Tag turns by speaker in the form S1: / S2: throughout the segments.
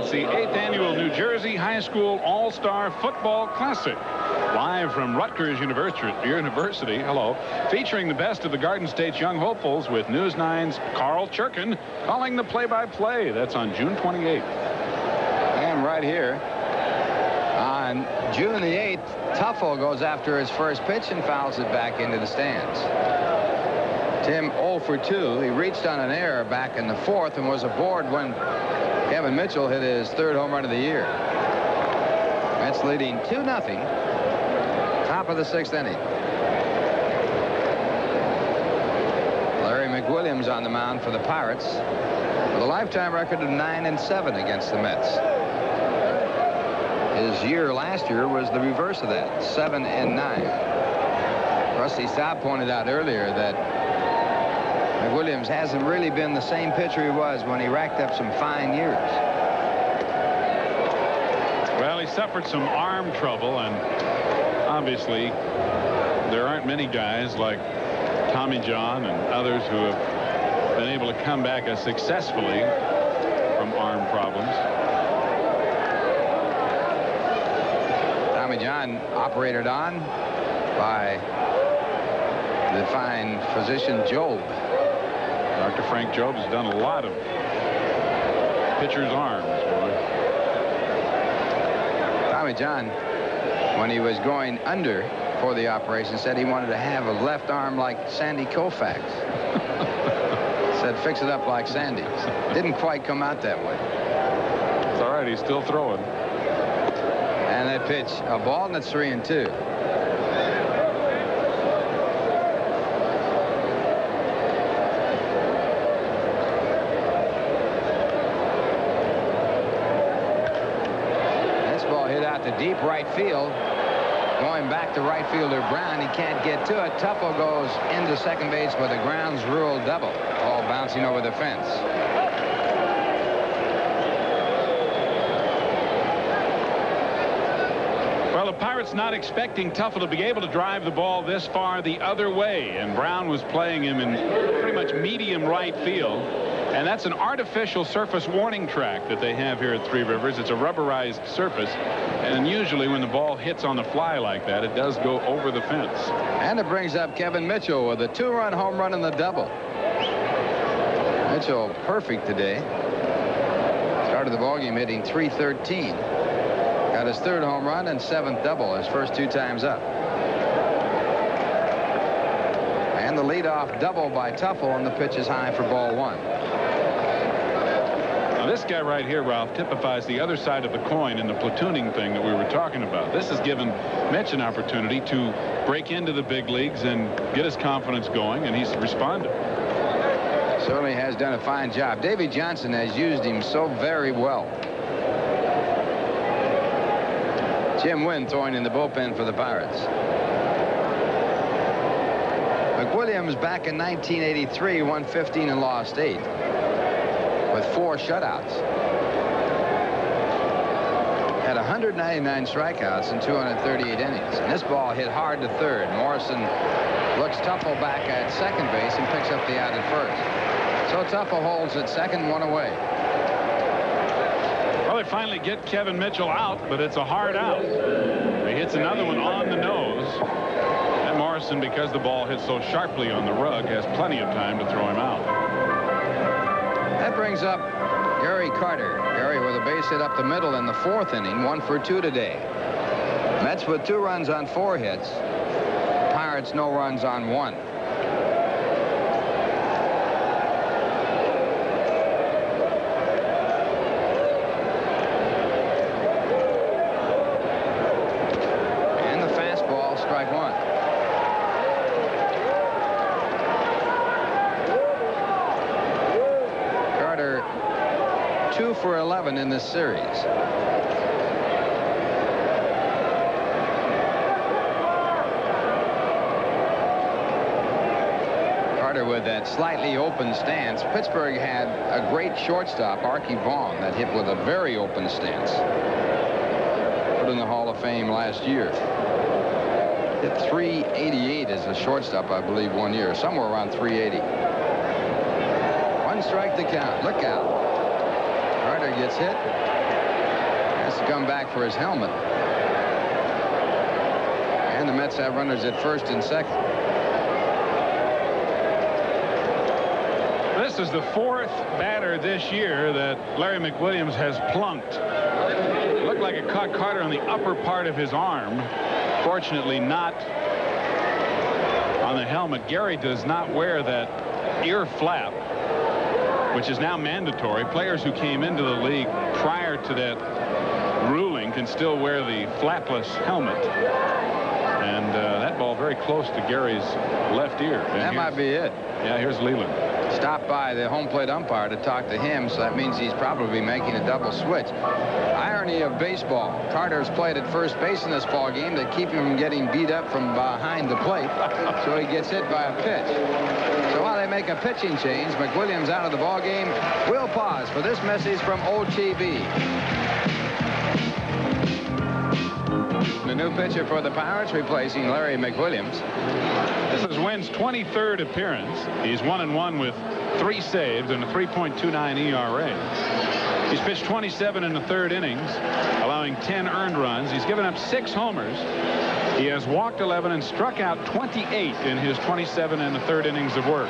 S1: It's the 8th annual New Jersey High School All-Star Football Classic. Live from Rutgers University, hello, featuring the best of the Garden State's young hopefuls with News 9's Carl Churkin calling the play-by-play. That's on June 28th.
S2: And right here on June the 8th, Tuffle goes after his first pitch and fouls it back into the stands. Tim 0 for 2. He reached on an error back in the 4th and was aboard when Kevin Mitchell hit his 3rd home run of the year. Mets leading 2-0. Top of the 6th inning. Larry McWilliams on the mound for the Pirates with a lifetime record of 9-7 against the Mets. His year last year was the reverse of that, 7-9. Rusty Staub pointed out earlier that McWilliams hasn't really been the same pitcher he was when he racked up some fine years.
S1: Well, he suffered some arm trouble, and obviously there aren't many guys like Tommy John and others who have been able to come back as successfully from arm problems.
S2: Tommy John operated on by the fine physician Job.
S1: Dr. Frank Job has done a lot of pitchers' arms. Boy.
S2: Tommy John, when he was going under for the operation, said he wanted to have a left arm like Sandy Koufax. Said fix it up like Sandy's. Didn't quite come out that way.
S1: It's all right. He's still throwing.
S2: And that pitch, a ball, and it's 3-2. To deep right field, going back to right fielder Brown. He can't get to it. Tuffle goes into second base with a grounds rule double. Ball bouncing over the fence.
S1: Well, the Pirates not expecting Tuffle to be able to drive the ball this far the other way, and Brown was playing him in pretty much medium right field. And that's an artificial surface warning track that they have here at Three Rivers. It's a rubberized surface. And usually when the ball hits on the fly like that, it does go over the fence.
S2: And it brings up Kevin Mitchell with a 2-run home run in the double. Mitchell perfect today. Started the ballgame hitting .313. Got his 3rd home run and 7th double, his first 2 times up. And the leadoff double by Tuffle, and the pitch is high for ball 1.
S1: This guy right here, Ralph, typifies the other side of the coin in the platooning thing that we were talking about. This has given Mitch an opportunity to break into the big leagues and get his confidence going, and he's responded.
S2: Certainly has done a fine job. Davey Johnson has used him so very well. Jim Wynn throwing in the bullpen for the Pirates. McWilliams back in 1983 won 15 and lost 8. With 4 shutouts. Had 199 strikeouts in 238 innings. And this ball hit hard to 3rd. Morrison looks Tuffle back at second base and picks up the out at 1st. So Tuffle holds at second, 1 away.
S1: Well, they finally get Kevin Mitchell out, but it's a hard out. He hits another one on the nose. And Morrison, because the ball hit so sharply on the rug, has plenty of time to throw him out.
S2: That brings up Gary Carter. Gary with a base hit up the middle in the 4th inning, 1 for 2 today. Mets with 2 runs on 4 hits. Pirates no runs on 1. And the fastball, strike 1. 2 for 11 in this series. Carter with that slightly open stance. Pittsburgh had a great shortstop, Archie Vaughan, that hit with a very open stance. Put in the Hall of Fame last year. Hit .388 as a shortstop, I believe, 1 year, somewhere around .380. 1 strike to count. Look out. Carter gets hit. Has to come back for his helmet. And the Mets have runners at first and second.
S1: This is the fourth batter this year that Larry McWilliams has plunked. It looked like it caught Carter on the upper part of his arm. Fortunately, not on the helmet. Gary does not wear that ear flap, which is now mandatory. Players who came into the league prior to that ruling can still wear the flapless helmet. And that ball very close to Gary's left ear. And
S2: that might be it.
S1: Yeah, here's Leland.
S2: Stopped by the home plate umpire to talk to him, so that means he's probably making a double switch. Irony of baseball. Carter's played at first base in this ball game to keep him from getting beat up from behind the plate, so he gets hit by a pitch. So while they make a pitching change, McWilliams out of the ball game. We'll pause for this message from OTB. The new pitcher for the Pirates, replacing Larry McWilliams.
S1: This is Wynn's 23rd appearance. He's 1-1 with 3 saves and a 3.29 ERA. He's pitched 27 in the third innings, allowing 10 earned runs. He's given up 6 homers. He has walked 11 and struck out 28 in his 27 and the third innings of work.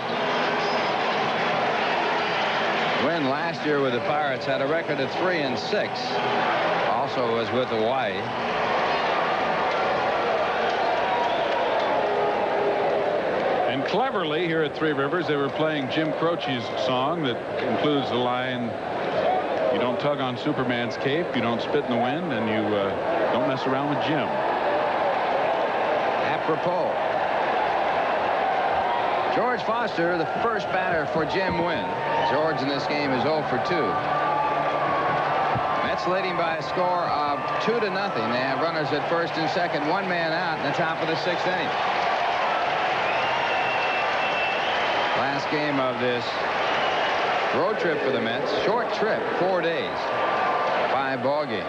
S2: Wynn last year with the Pirates had a record of 3-6. Also was with Hawaii.
S1: And cleverly here at Three Rivers, they were playing Jim Croce's song that includes the line, "You don't tug on Superman's cape, you don't spit in the wind, and you don't mess around with Jim."
S2: Apropos. George Foster, the first batter for Jim Wynn. George in this game is 0 for 2. Mets leading by a score of 2-0. They have runners at first and second, 1 man out in the top of the 6th inning. Last game of this road trip for the Mets. Short trip, 4 days, 5 ball games.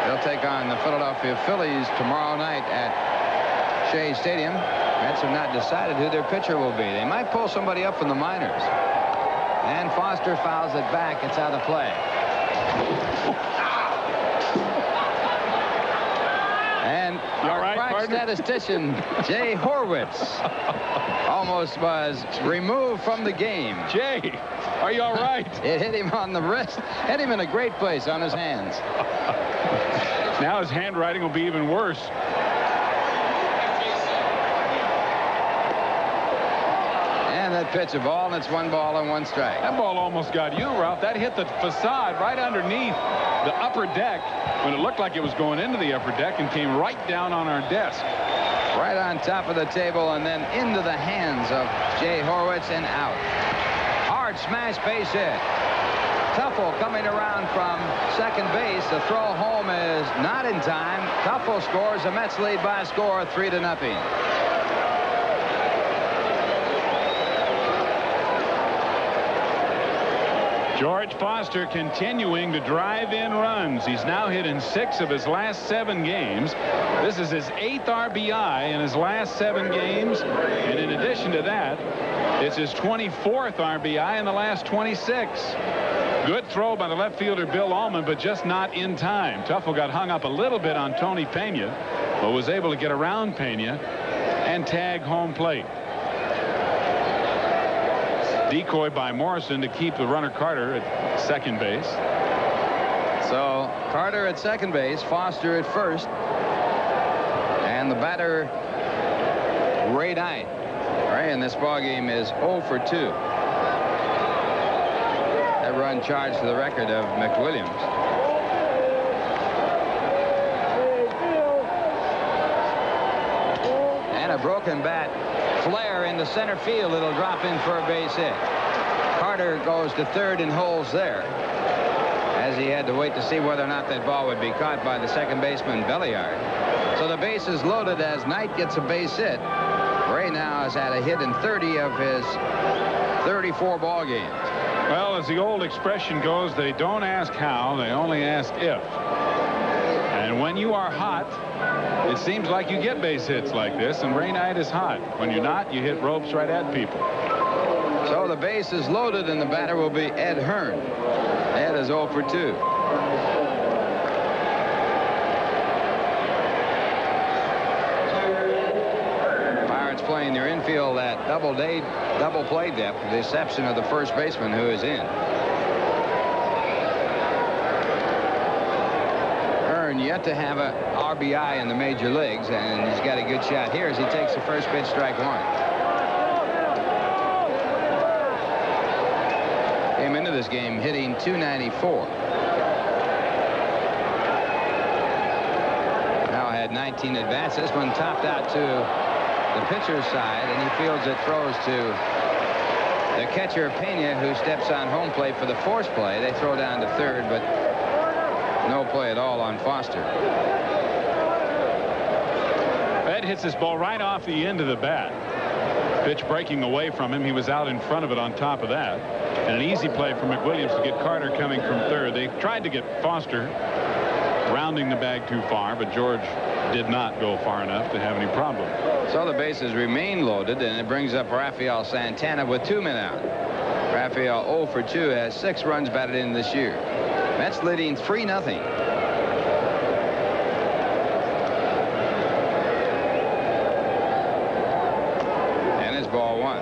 S2: They'll take on the Philadelphia Phillies tomorrow night at Shea Stadium. Mets have not decided who their pitcher will be. They might pull somebody up from the minors. And Foster fouls it back. It's out of play. And our crack statistician, Jay Horwitz, almost was removed from the game.
S1: Jay, are you all right?
S2: It hit him on the wrist. Hit him in a great place on his hands.
S1: Now his handwriting will be even worse.
S2: That pitch a ball, and it's 1 ball and 1 strike.
S1: That ball almost got you, Ralph. That hit the facade right underneath the upper deck when it looked like it was going into the upper deck and came right down on our desk.
S2: Right on top of the table and then into the hands of Jay Horwitz and out. Hard smash base hit. Tuffle coming around from second base. The throw home is not in time. Tuffle scores. The Mets lead by a score of 3-0.
S1: George Foster continuing to drive in runs. He's now hit in 6 of his last 7 games. This is his 8th RBI in his last 7 games. And in addition to that, it's his 24th RBI in the last 26. Good throw by the left fielder Bill Allman, but just not in time. Tuffle got hung up a little bit on Tony Pena, but was able to get around Pena and tag home plate. Decoy by Morrison to keep the runner Carter at second base.
S2: So Carter at second base, Foster at first, and the batter Ray Knight. Ray in this ball game is 0 for 2. That run charged to the record of McWilliams. And a broken bat. Flare into center field. It'll drop in for a base hit. Carter goes to third and holds there, as he had to wait to see whether or not that ball would be caught by the second baseman Belliard. So the base is loaded as Knight gets a base hit. Ray now has had a hit in 30 of his 34 ball games.
S1: Well, as the old expression goes, they don't ask how, they only ask if. And when you are hot, it seems like you get base hits like this, and Ray Knight is hot. When you're not, you hit ropes right at people.
S2: So the base is loaded, and the batter will be Ed Hearn. 0 for 2. Pirates playing their infield at double play depth, with the exception of the first baseman, who is in. Hearn yet to have a RBI in the major leagues, and he's got a good shot here as he takes the first pitch, strike one. Came into this game hitting .294. Now had 19 at-bats. This one topped out to the pitcher's side, and he fields it, throws to the catcher, Pena, who steps on home plate for the force play. They throw down to third, but no play at all on Foster.
S1: Ed hits this ball right off the end of the bat. Pitch breaking away from him. He was out in front of it on top of that. And an easy play for McWilliams to get Carter coming from third. They tried to get Foster rounding the bag too far, but George did not go far enough to have any problem.
S2: So the bases remain loaded, and it brings up Rafael Santana with 2 men out. Rafael 0 for 2 has 6 runs batted in this year. Mets leading 3-0. And it's ball 1.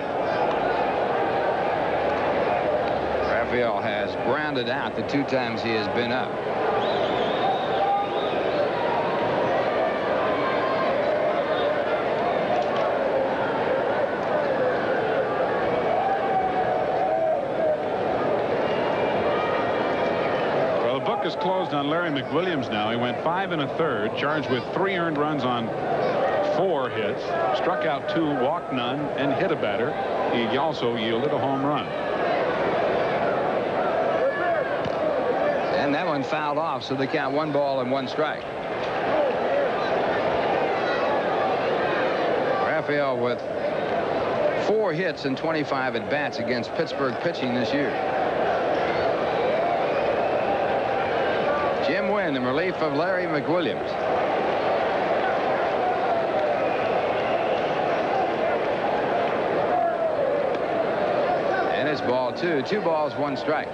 S2: Rafael has grounded out the 2 times he has been up.
S1: Is closed on Larry McWilliams now. He went 5 1/3, charged with 3 earned runs on 4 hits, struck out 2, walked none, and hit a batter. He also yielded a home run.
S2: And that one fouled off, so they count 1 ball and 1 strike. Rafael with 4 hits and 25 at-bats against Pittsburgh pitching this year. Jim Wynn in relief of Larry McWilliams. And it's ball 2. 2 balls, 1 strike.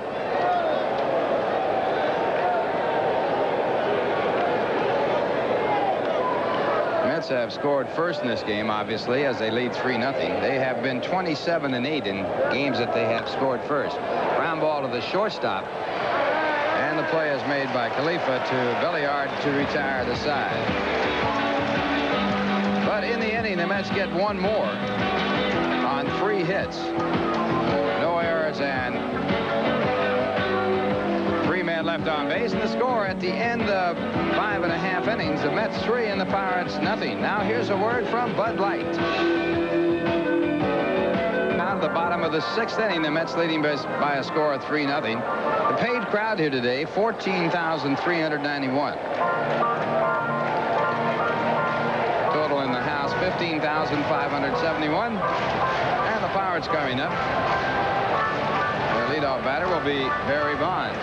S2: Mets have scored first in this game, obviously, as they lead 3-0. They have been 27-8 in games that they have scored first. Ground ball to the shortstop. And the play is made by Khalifa to Belliard to retire the side. But in the inning, the Mets get 1 more on 3 hits. No errors and 3 men left on base. And the score at the end of 5.5 innings, the Mets 3 and the Pirates nothing. Now here's a word from Bud Light. Down to the bottom of the 6th inning, the Mets leading by a score of 3-0. The paid crowd here today, 14,391. Total in the house, 15,571. And the Pirates coming up. Their leadoff batter will be Barry Bonds.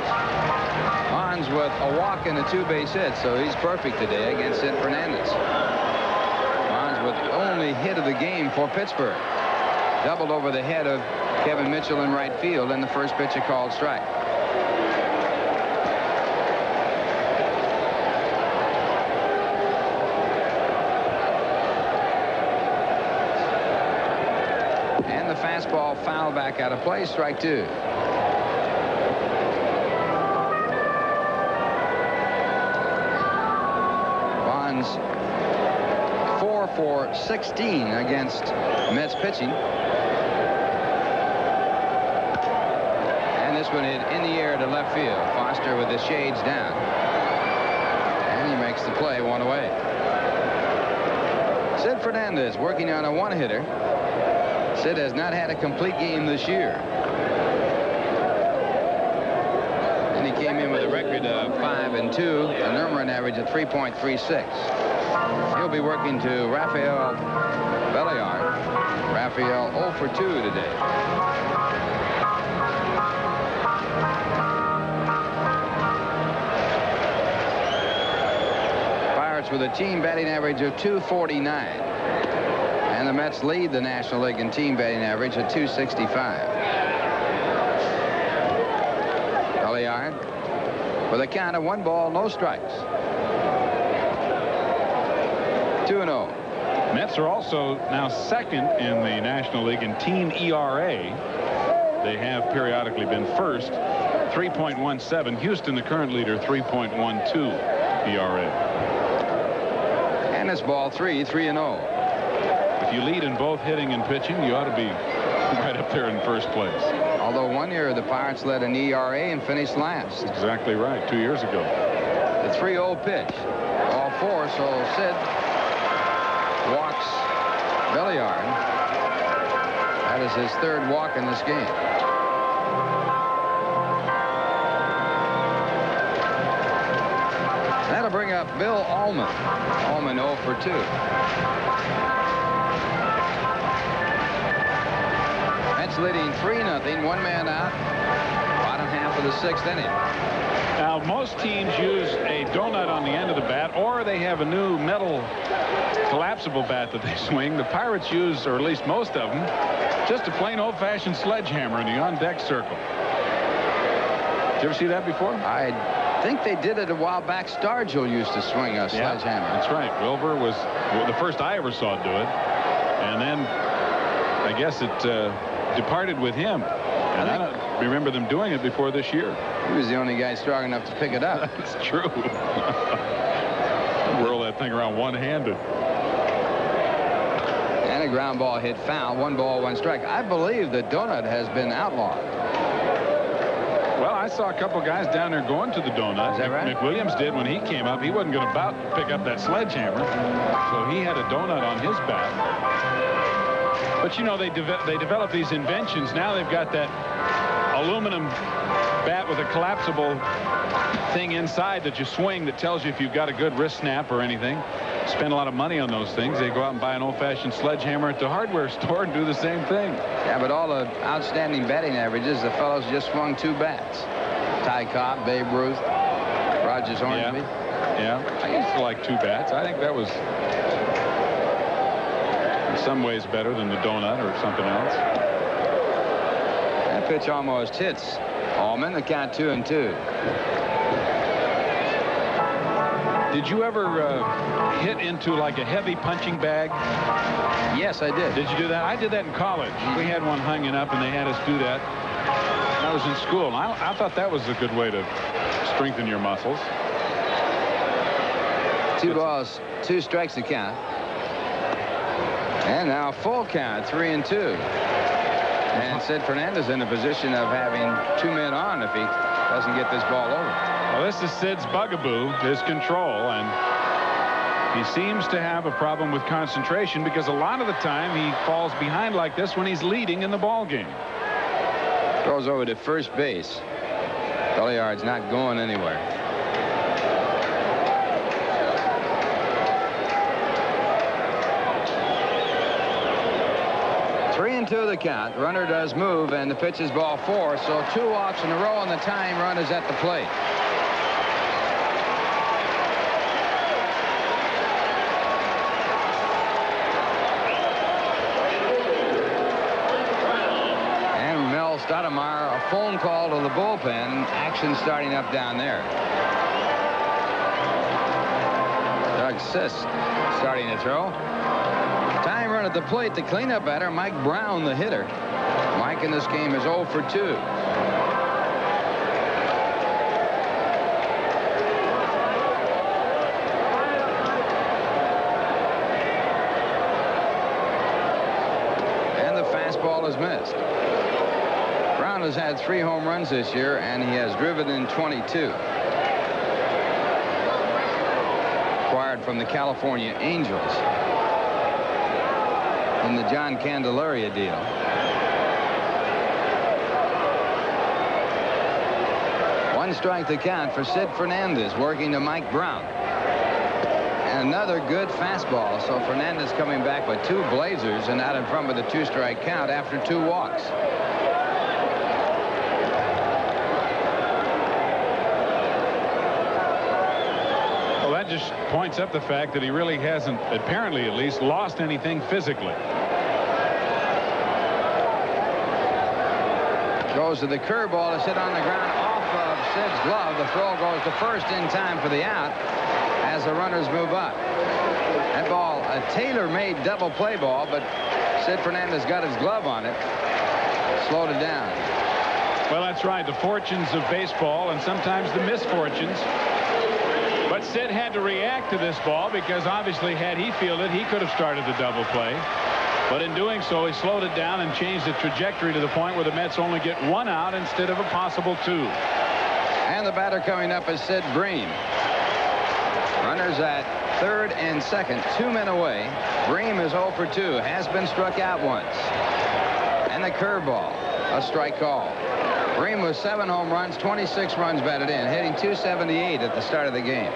S2: Bonds with a walk and a 2 base hit, so he's perfect today against Sid Fernandez. Bonds with the only hit of the game for Pittsburgh. Doubled over the head of Kevin Mitchell in right field, and the first pitch a called strike. And the fastball foul back out of play, strike 2. Bonds 4 for 16 against Mets pitching. And this one hit in the air to left field. Foster with the shades down. And he makes the play, 1 away. Sid Fernandez working on a 1-hitter. Sid has not had a complete game this year. And he came in with a record of 5-2, an earned run average of 3.36. He'll be working to Rafael Belliard. Rafael 0 for 2 today. Pirates with a team batting average of 249. And the Mets lead the National League in team batting average at 265. Belliard with a count of 1 ball, no strikes. 2-0.
S1: Mets are also now second in the National League in team ERA. They have periodically been first, 3.17. Houston, the current leader, 3.12 ERA.
S2: And it's ball 3, 3-0.
S1: If you lead in both hitting and pitching, you ought to be right up there in first place.
S2: Although one year the Pirates led an ERA and finished last.
S1: Exactly right, 2 years ago.
S2: The 3-0 pitch. Ball 4, so Sid walks Belliard. That is his 3rd walk in this game. That'll bring up Bill Allman. Allman 0 for 2. Mets leading 3-0, 1 man out. Bottom half of the 6th inning.
S1: Now, most teams use a donut on the end of the bat, or they have a new metal collapsible bat that they swing. The Pirates use, or at least most of them, just a plain old-fashioned sledgehammer in the on-deck circle. Did you ever see that before?
S2: I think they did it a while back. Stargell used to swing a sledgehammer.
S1: That's right. Wilbur was the first I ever saw do it. And then I guess it departed with him. And I don't remember them doing it before this year.
S2: He was the only guy strong enough to pick it up.
S1: That's true. Whirl that thing around one-handed.
S2: And a ground ball hit foul. 1 ball, 1 strike. I believe the donut has been outlawed.
S1: Well, I saw a couple guys down there going to the donut.
S2: Is that right?
S1: McWilliams did when he came up. He wasn't going to pick up that sledgehammer, so he had a donut on his bat. But you know, they develop these inventions. Now they've got that aluminum bat with a collapsible thing inside that you swing that tells you if you've got a good wrist snap or anything. Spend a lot of money on those things. They go out and buy an old-fashioned sledgehammer at the hardware store and do the same thing.
S2: Yeah, but all the outstanding batting averages, the fellows just swung 2 bats. Ty Cobb, Babe Ruth, Rogers Hornsby.
S1: Yeah, I used to like 2 bats. I think that was in some ways better than the donut or something else.
S2: That pitch almost hits Allman. The count 2-2.
S1: Did you ever hit into like a heavy punching bag?
S2: Yes, I did.
S1: Did you do that? I did that in college. We had one hanging up, and they had us do that. I was in school, and I thought that was a good way to strengthen your muscles.
S2: 2 balls, 2 strikes to count. And now full count, 3-2. And Sid Fernandez in a position of having 2 men on if he doesn't get this ball over.
S1: Well, this is Sid's bugaboo, his control, and he seems to have a problem with concentration because a lot of the time he falls behind like this when he's leading in the ball game.
S2: Goes over to first base. Belliard's not going anywhere. Three and 2 the count. Runner does move, and the pitch is ball 4. So 2 walks in a row, and the tying run is at the plate. Stoudemire, a phone call to the bullpen. Action starting up down there. Doug Sisk starting to throw. Time run at the plate. The cleanup batter, Mike Brown, the hitter. Mike in this game is 0 for 2. And the fastball is missed. Brown has had 3 home runs this year, and he has driven in 22. Acquired from the California Angels in the John Candelaria deal. One strike to count for Sid Fernandez, working to Mike Brown. And another good fastball. So Fernandez coming back with 2 blazers and out in front with a 2-strike count after 2 walks.
S1: Just points up the fact that he really hasn't, apparently at least, lost anything physically.
S2: Goes to the curveball. It's hit on the ground off of Sid's glove. The throw goes to first in time for the out as the runners move up. That ball, a tailor-made double play ball, but Sid Fernandez got his glove on it, slowed it down.
S1: Well, that's right. The fortunes of baseball and sometimes the misfortunes. But Sid had to react to this ball because obviously had he fielded, he could have started the double play. But in doing so, he slowed it down and changed the trajectory to the point where the Mets only get one out instead of a possible two.
S2: And the batter coming up is Sid Bream. Runners at third and second, 2 men away. Bream is 0 for 2, has been struck out once. And the curveball, a strike call. Bream with 7 home runs, 26 runs batted in, hitting .278 at the start of the game.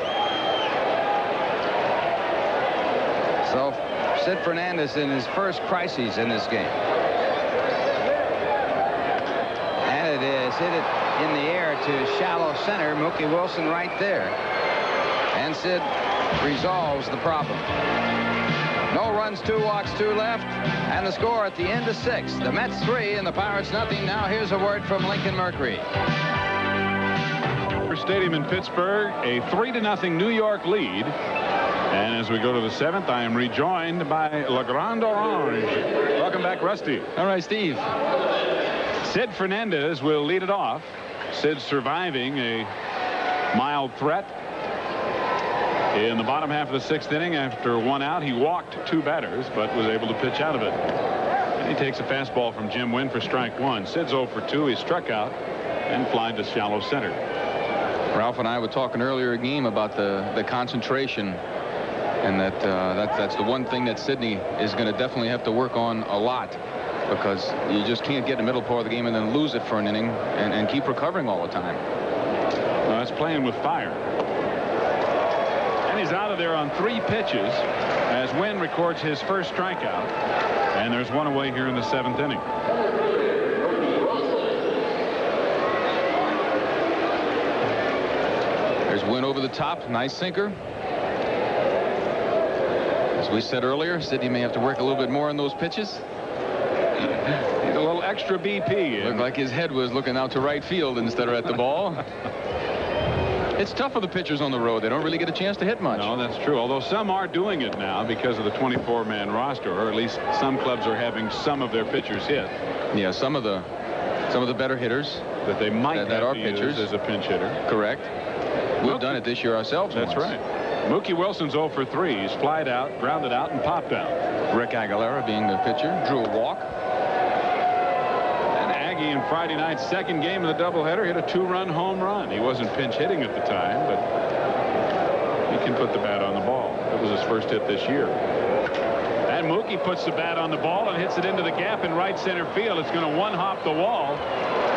S2: So Sid Fernandez in his first crises in this game. And it is hit it in the air to shallow center. Mookie Wilson right there. And Sid resolves the problem. No runs, 2 walks, 2 left. And the score at the end of 6. The Mets 3 and the Pirates nothing. Now here's a word from Lincoln Mercury.
S1: Stadium in Pittsburgh, a 3-0 New York lead. And as we go to the 7th, I am rejoined by Le Grand Orange. Welcome back, Rusty.
S3: All right, Steve.
S1: Sid Fernandez will lead it off. Sid surviving a mild threat. In the bottom half of the 6th inning, after 1 out, he walked 2 batters, but was able to pitch out of it. And he takes a fastball from Jim Wynn for strike 1. Sid's 0 for 2. He struck out and flied to shallow center.
S3: Ralph and I were talking earlier in the game about the concentration, and that's the one thing that Sidney is going to definitely have to work on a lot, because you just can't get in the middle part of the game and then lose it for an inning and keep recovering all the time.
S1: Well, that's playing with fire. And he's out of there on 3 pitches as Wynn records his first strikeout. And there's 1 away here in the 7th inning.
S3: There's Wynn over the top. Nice sinker. As we said earlier, Sidney may have to work a little bit more on those pitches.
S1: He's a little extra BP.
S3: Looked like his head was looking out to right field instead of at the ball. It's tough for the pitchers on the road. They don't really get a chance to hit much.
S1: No, that's true. Although some are doing it now because of the 24-man roster, or at least some clubs are having some of their pitchers hit.
S3: Yeah, some of the better hitters
S1: that they might
S3: that are pitchers
S1: as a pinch hitter.
S3: Correct. We've done it this year ourselves.
S1: That's
S3: once.
S1: right. Mookie Wilson's 0 for 3. He's flied out, grounded out, and popped out.
S3: Rick Aguilera, being the pitcher, drew a walk.
S1: In Friday night's 2nd game of the doubleheader, hit a 2-run home run. He wasn't pinch hitting at the time, but he can put the bat on the ball. That was his first hit this year. And Mookie puts the bat on the ball and hits it into the gap in right center field. It's going to one-hop the wall.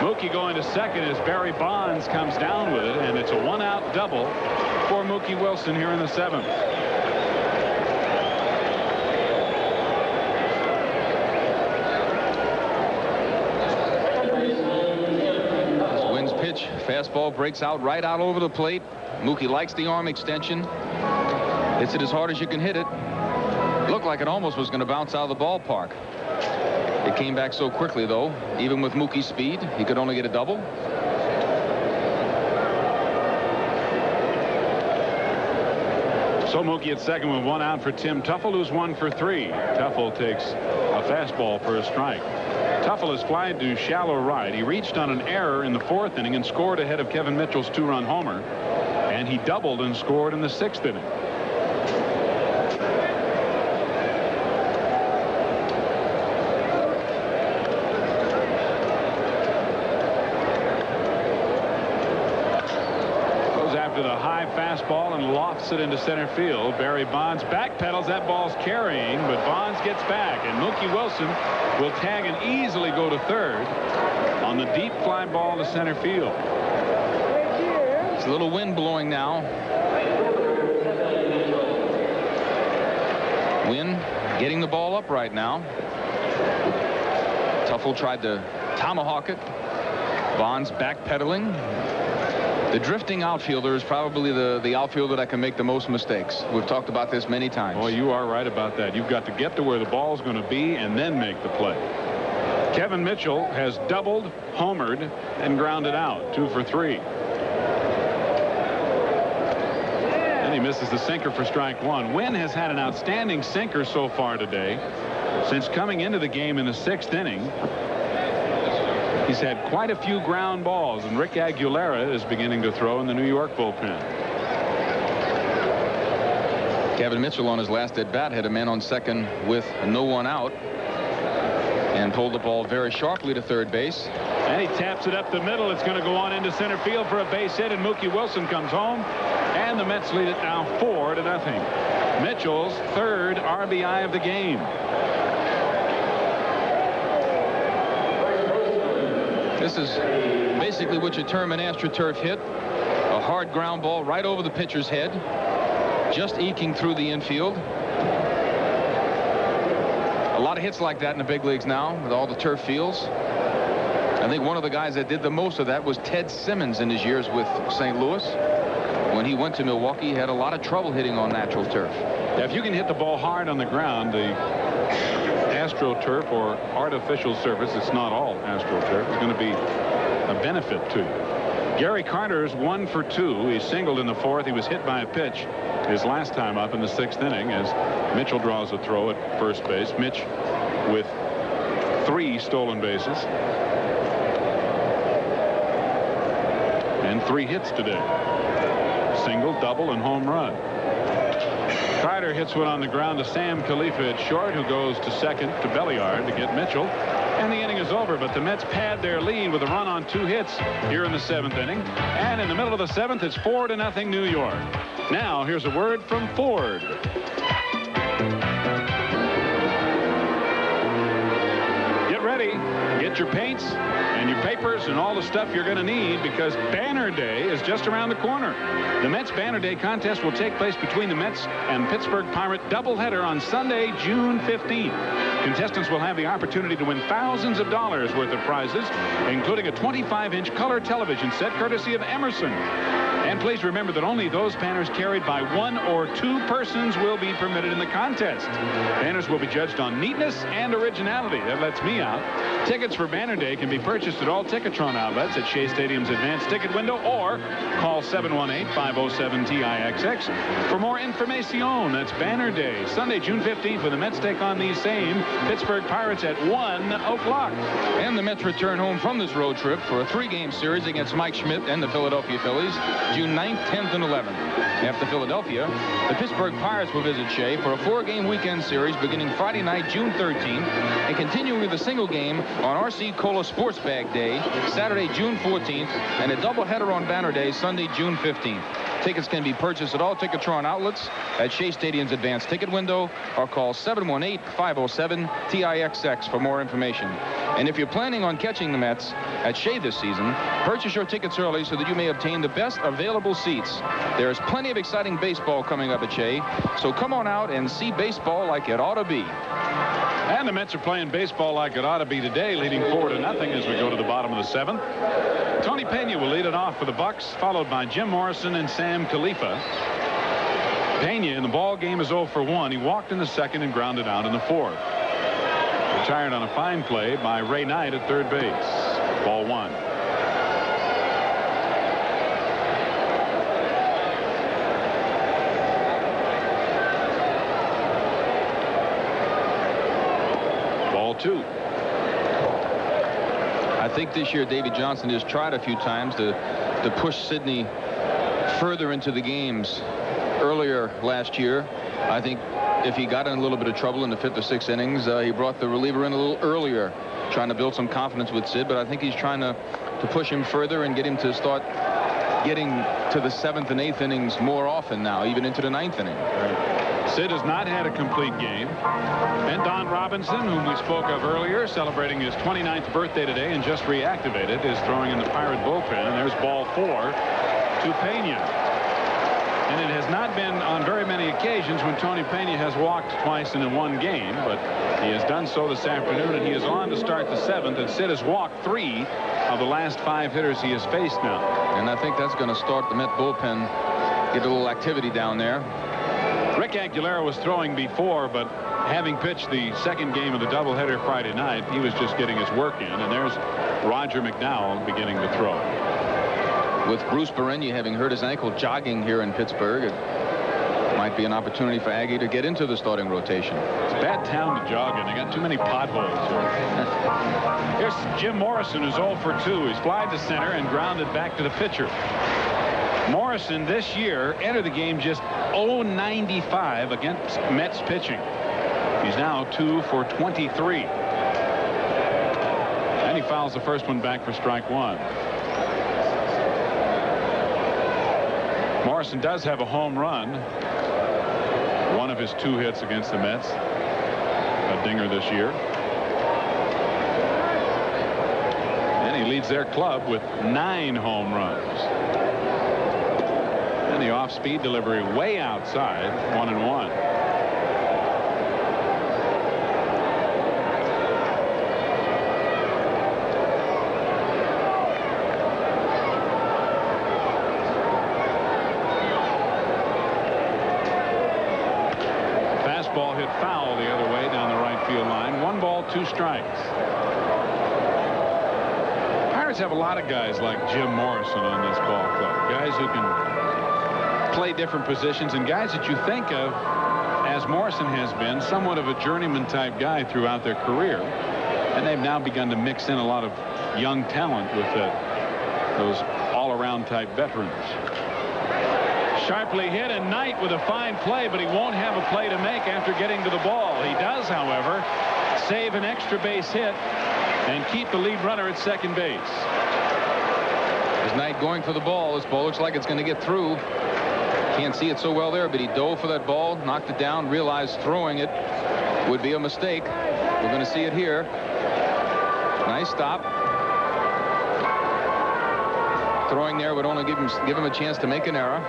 S1: Mookie going to second as Barry Bonds comes down with it, and it's a 1-out double for Mookie Wilson here in the 7th.
S3: Fastball breaks out right out over the plate. Mookie likes the arm extension. Hits it as hard as you can hit it. Looked like it almost was going to bounce out of the ballpark. It came back so quickly, though. Even with Mookie's speed, he could only get a double.
S1: So Mookie at second with 1 out for Tim Teufel, who's 1 for 3. Teufel takes a fastball for a strike. Teufel is flied to shallow right. He reached on an error in the 4th inning and scored ahead of Kevin Mitchell's 2-run homer. And he doubled and scored in the 6th inning. Goes after the high fastball and lofts it into center field. Barry Bonds backpedals. That ball's carrying, but Bonds gets back, and Mookie Wilson will tag and easily go to third on the deep fly ball to center field.
S3: It's a little wind blowing now. Wynn getting the ball up right now. Teufel tried to tomahawk it. Bonds backpedaling. The drifting outfielder is probably the outfielder that can make the most mistakes. We've talked about this many times.
S1: Well, you are right about that. You've got to get to where the ball's going to be and then make the play. Kevin Mitchell has doubled, homered, and grounded out. 2 for 3. And he misses the sinker for strike 1. Wynn has had an outstanding sinker so far today. Since coming into the game in the 6th inning, he's had quite a few ground balls, and Rick Aguilera is beginning to throw in the New York bullpen.
S3: Kevin Mitchell on his last at bat had a man on second with no one out and pulled the ball very sharply to third base.
S1: And he taps it up the middle. It's going to go on into center field for a base hit, and Mookie Wilson comes home, and the Mets lead it now 4-0. Mitchell's 3rd RBI of the game.
S3: This is basically what you term an AstroTurf hit. A hard ground ball right over the pitcher's head, just eking through the infield. A lot of hits like that in the big leagues now with all the turf fields. I think one of the guys that did the most of that was Ted Simmons in his years with St. Louis. When he went to Milwaukee, he had a lot of trouble hitting on natural turf.
S1: Yeah, if you can hit the ball hard on the ground, the AstroTurf or artificial surface, it's not all AstroTurf, is going to be a benefit to you. Gary Carter's 1 for 2. He singled in the 4th. He was hit by a pitch his last time up in the 6th inning as Mitchell draws a throw at first base. Mitch with 3 stolen bases and 3 hits today. Single, double, and home run. Carter hits one on the ground to Sam Khalifa at short, who goes to second to Belliard to get Mitchell. And the inning is over, but the Mets pad their lead with a run on 2 hits here in the 7th inning. And in the middle of the 7th, it's 4-0 New York. Now, here's a word from Ford. Get ready. Get your paints and your papers and all the stuff you're going to need, because Banner Day is just around the corner. The Mets Banner Day contest will take place between the Mets and Pittsburgh Pirate doubleheader on Sunday, June 15th. Contestants will have the opportunity to win thousands of dollars worth of prizes, including a 25-inch color television set courtesy of Emerson. And please remember that only those banners carried by 1 or 2 persons will be permitted in the contest. Banners will be judged on neatness and originality. That lets me out. Tickets for Banner Day can be purchased at all Ticketron outlets at Shea Stadium's advanced ticket window, or call 718-507-TIXX for more information. That's Banner Day, Sunday, June 15th, when the Mets take on these same Pittsburgh Pirates at 1 o'clock.
S3: And the Mets return home from this road trip for a 3-game series against Mike Schmidt and the Philadelphia Phillies, June 9th, 10th, and 11th. After Philadelphia, the Pittsburgh Pirates will visit Shea for a 4-game weekend series beginning Friday night, June 13th, and continuing with a single game on RC Cola Sports Bag Day, Saturday, June 14th, and a doubleheader on Banner Day, Sunday, June 15th. Tickets can be purchased at all Ticketron outlets, at Shea Stadium's advanced ticket window, or call 718-507-TIXX for more information. And if you're planning on catching the Mets at Shea this season, purchase your tickets early so that you may obtain the best available seats. There's plenty of exciting baseball coming up at Shea, so come on out and see baseball like it ought to be.
S1: And the Mets are playing baseball like it ought to be today, leading 4-0 as we go to the bottom of the 7th. Tony Pena will lead it off for the Bucks, followed by Jim Morrison and Sam Khalifa. Pena in the ball game is 0 for 1. He walked in the 2nd and grounded out in the 4th. Retired on a fine play by Ray Knight at third base. Ball 1. Ball 2.
S3: I think this year Davey Johnson has tried a few times to push Sidney further into the games. Earlier last year, I think if he got in a little bit of trouble in the 5th or 6th innings, he brought the reliever in a little earlier, trying to build some confidence with Sid. But I think he's trying to push him further and get him to start getting to the 7th and 8th innings more often now, even into the 9th inning.
S1: Sid has not had a complete game. And Don Robinson, whom we spoke of earlier, celebrating his 29th birthday today and just reactivated, is throwing in the Pirate bullpen. And there's ball 4 to Pena. And it has not been on very many occasions when Tony Pena has walked twice in one game, but he has done so this afternoon, and he is on to start the 7th, and Sid has walked 3 of the last 5 hitters he has faced now.
S3: And I think that's going to start the Met bullpen, get a little activity down there.
S1: Rick Aguilera was throwing before, but having pitched the second game of the doubleheader Friday night, he was just getting his work in. And there's Roger McDowell beginning to throw.
S3: With Bruce Berenya having hurt his ankle jogging here in Pittsburgh, it might be an opportunity for Aggie to get into the starting rotation.
S1: It's a bad town to jog in. They got too many potholes. Here's Jim Morrison, who's 0 for 2. He's flied to center and grounded back to the pitcher. Morrison this year entered the game just 0-95 against Mets pitching. He's now 2 for 23. And he fouls the first one back for strike 1. Morrison does have a home run. One of his 2 hits against the Mets. A dinger this year. And he leads their club with 9 home runs. And the off-speed delivery way outside, 1-1. Fastball hit foul the other way down the right field line. 1 ball, 2 strikes. Pirates have a lot of guys like Jim Morrison on this ball club. Guys who can play different positions, and guys that you think of, as Morrison has been, somewhat of a journeyman type guy throughout their career. And they've now begun to mix in a lot of young talent with those all-around type veterans. Sharply hit, and Knight with a fine play, but he won't have a play to make after getting to the ball. He does, however, save an extra base hit and keep the lead runner at second base.
S3: Is Knight going for the ball? This ball looks like it's going to get through. Can't see it so well there, but he dove for that ball, knocked it down, realized throwing it would be a mistake. We're going to see it here. Nice stop. Throwing there would only give him a chance to make an error.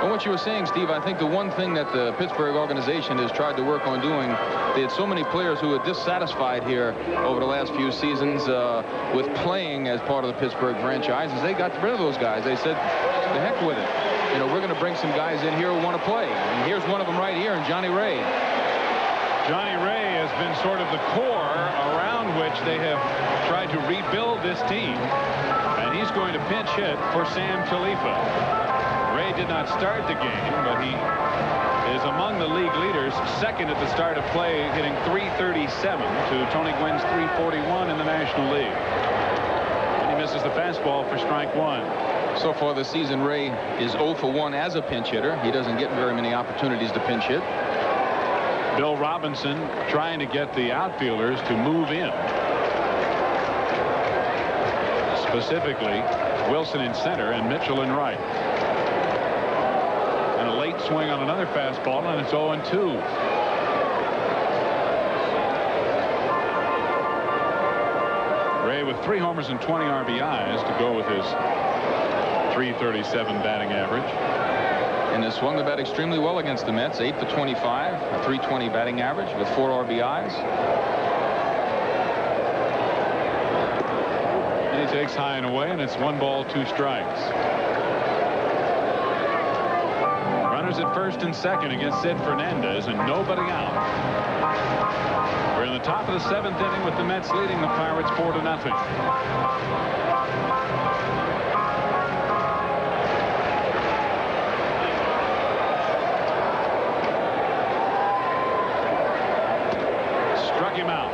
S3: And what you were saying, Steve, I think the one thing that the Pittsburgh organization has tried to work on doing, they had so many players who were dissatisfied here over the last few seasons with playing as part of the Pittsburgh franchise. As they got rid of those guys, they said, the heck with it. You know, we're going to bring some guys in here who want to play. And here's one of them right here, and Johnny Ray.
S1: Johnny Ray has been sort of the core around which they have tried to rebuild this team. And he's going to pinch hit for Sam Talifa. Ray did not start the game, but he is among the league leaders, second at the start of play, hitting .337 to Tony Gwynn's .341 in the National League. And he misses the fastball for strike 1.
S3: So far this season, Ray is 0 for 1 as a pinch hitter. He doesn't get very many opportunities to pinch hit.
S1: Bill Robinson trying to get the outfielders to move in. Specifically, Wilson in center and Mitchell in right. And a late swing on another fastball, and it's 0-2. Ray with 3 homers and 20 RBIs to go with his .337 batting average.
S3: And has swung the bat extremely well against the Mets. 8 for 25, a .320 batting average with 4 RBIs.
S1: And he takes high and away, and it's 1 ball, 2 strikes. Runners at first and second against Sid Fernandez, and nobody out. We're in the top of the 7th inning with the Mets leading the Pirates 4-0. Him out.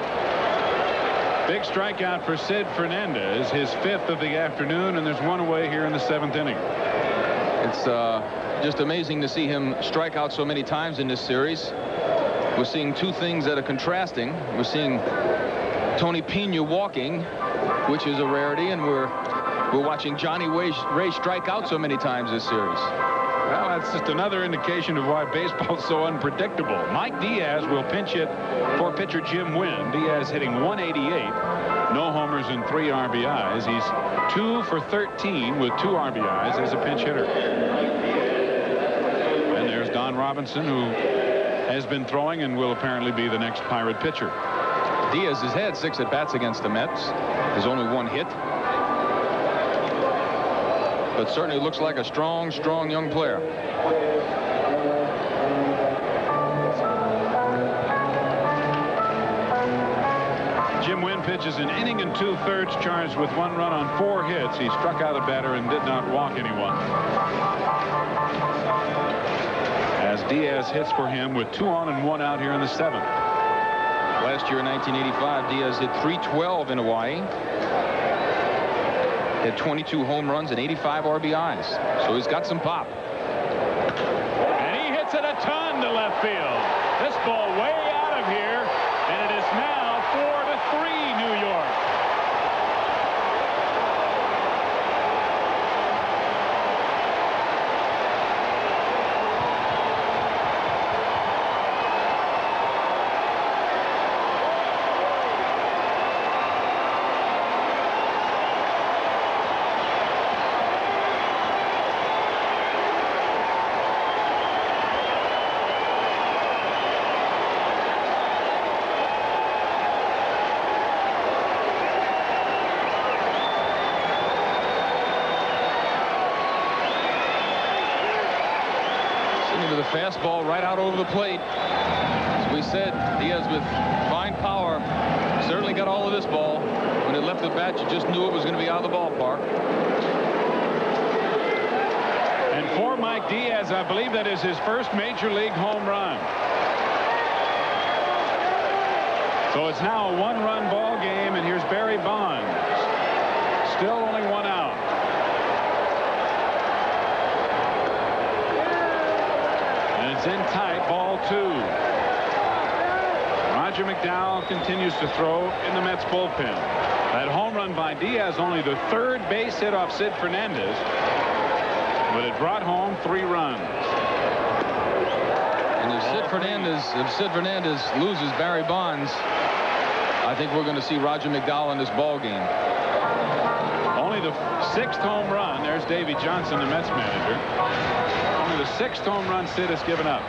S1: Big strikeout for Sid Fernandez, his 5th of the afternoon, and there's 1 away here in the 7th inning.
S3: It's just amazing to see him strike out so many times in this series. We're seeing 2 things that are contrasting. We're seeing Tony Pena walking, which is a rarity, and we're watching Johnny Ray strike out so many times this series.
S1: Well, that's just another indication of why baseball is so unpredictable. Mike Diaz will pinch hit for pitcher Jim Wynn. Diaz hitting .188, no homers and 3 RBIs. He's 2 for 13 with 2 RBIs as a pinch hitter. And there's Don Robinson, who has been throwing and will apparently be the next Pirate pitcher.
S3: Diaz has had 6 at-bats against the Mets. There's only 1 hit. But certainly looks like a strong young player.
S1: Tim Wynn pitches an inning and 2/3, charged with 1 run on 4 hits. He struck out a batter and did not walk anyone. As Diaz hits for him with 2 on and 1 out here in the 7th.
S3: Last year in 1985, Diaz hit .312 in Hawaii. Had 22 home runs and 85 RBIs. So he's got some pop.
S1: And he hits it a ton to left field. This ball way out of here, and it is now 4-3 New York.
S3: Fastball right out over the plate. As we said, Diaz with fine power certainly got all of this ball. When it left the bat, you just knew it was going to be out of the ballpark.
S1: And for Mike Diaz, I believe that is his first major league home run. So it's now a 1-run ball game, and here's Barry Bonds. Still only 1 out. In tight, ball 2. Roger McDowell continues to throw in the Mets bullpen. That home run by Diaz, only the 3rd base hit off Sid Fernandez, but it brought home 3 runs.
S3: And if Sid Fernandez loses Barry Bonds, I think we're going to see Roger McDowell in this ball game.
S1: Only the 6th home run. There's Davey Johnson, the Mets manager. Only the 6th home run Sid has given up.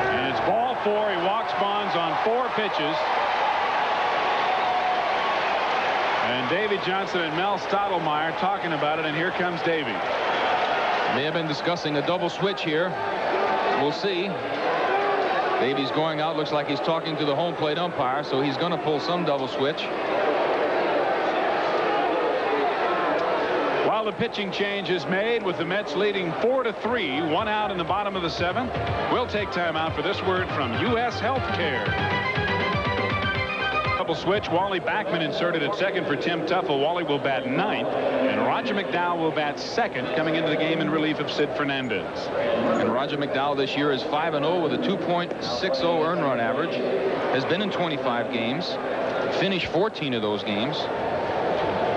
S1: And it's ball 4. He walks Bonds on 4 pitches. And Davey Johnson and Mel Stottlemyre talking about it, and here comes Davey.
S3: May have been discussing a double switch here. We'll see. Davey's going out. Looks like he's talking to the home plate umpire, so he's going to pull some double switch.
S1: While the pitching change is made, with the Mets leading 4-3, 1 out in the bottom of the 7th. We'll take time out for this word from U.S. Healthcare. Double switch. Wally Backman inserted at second for Tim Teufel. Wally will bat 9th, and Roger McDowell will bat 2nd, coming into the game in relief of Sid Fernandez.
S3: And Roger McDowell this year is 5-0 with a 2.60 earned run average. Has been in 25 games, finished 14 of those games.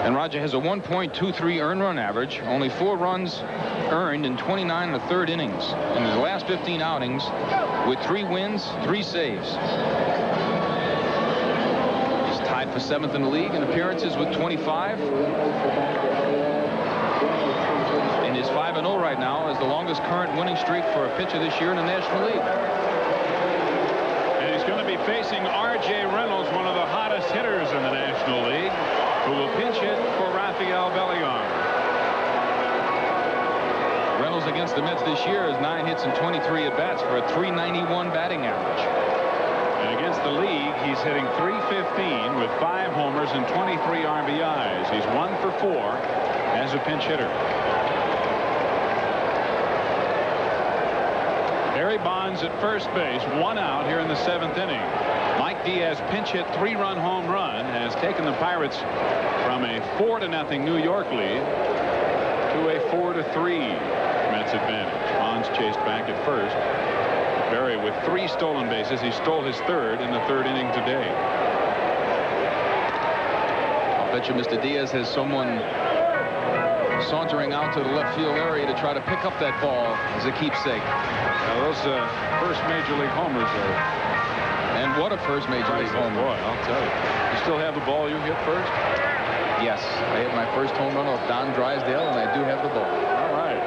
S3: And Roger has a 1.23 earned run average, only 4 runs earned in 29 1/3 innings in his last 15 outings, with 3 wins, 3 saves. He's tied for 7th in the league in appearances with 25. And his 5-0 right now is the longest current winning streak for a pitcher this year in the National League.
S1: And he's going to be facing R.J. Reynolds, one of the hottest hitters in the National League, who will pinch hit for Rafael Bellion.
S3: Reynolds against the Mets this year is 9 hits and 23 at-bats for a .391 batting average.
S1: And against the league, he's hitting .315 with 5 homers and 23 RBIs. He's 1 for 4 as a pinch hitter. Barry Bonds at first base, 1 out here in the 7th inning. Mike Diaz pinch hit 3-run home run has taken the Pirates from a 4-0 New York lead to a 4-3 Mets advantage. Bonds chased back at first. Barry with 3 stolen bases. He stole his 3rd in the 3rd inning today.
S3: I'll bet you Mr. Diaz has someone sauntering out to the left field area to try to pick up that ball as a keepsake.
S1: Those first major league homers are.
S3: And what a first major league home run.
S1: Boy, I'll tell you. You still have the ball you hit first?
S3: Yes, I hit my first home run off Don Drysdale, and I do have the ball.
S1: All right.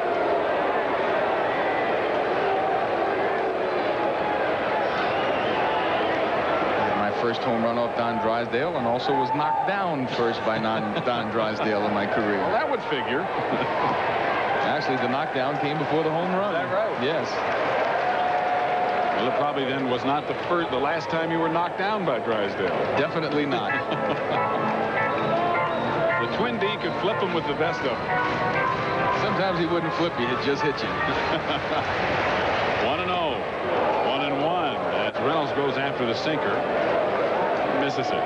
S3: My first home run off Don Drysdale, and also was knocked down first by Don Drysdale in my career.
S1: Well, that would figure.
S3: Actually, the knockdown came before the home run.
S1: Is that right?
S3: Yes.
S1: Well, it probably then was not the last time you were knocked down by Drysdale.
S3: Definitely not.
S1: The Twin D could flip him with the best of them.
S3: Sometimes he wouldn't flip you, he'd just hit you.
S1: 1-0. 1-1 as Reynolds goes after the sinker. Misses it.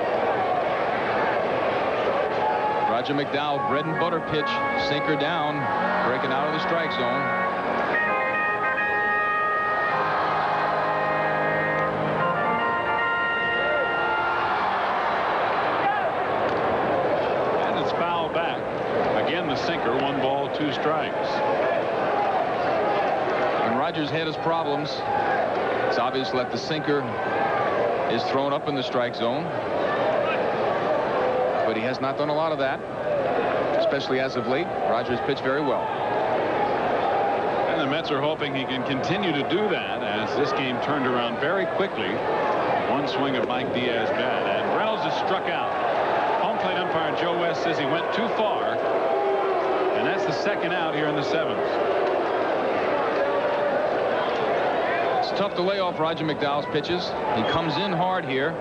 S3: Roger McDowell, bread and butter pitch, sinker down, breaking out of the strike zone.
S1: The sinker, 1 ball, 2 strikes.
S3: When Rogers had his problems, it's obvious that the sinker is thrown up in the strike zone. But he has not done a lot of that, especially as of late. Rogers pitched very well.
S1: And the Mets are hoping he can continue to do that as this game turned around very quickly. One swing of Mike Diaz's bat, and Reynolds is struck out. Home plate umpire Joe West says he went too far. And that's the second out here in the 7th.
S3: It's tough to lay off Roger McDowell's pitches. He comes in hard here.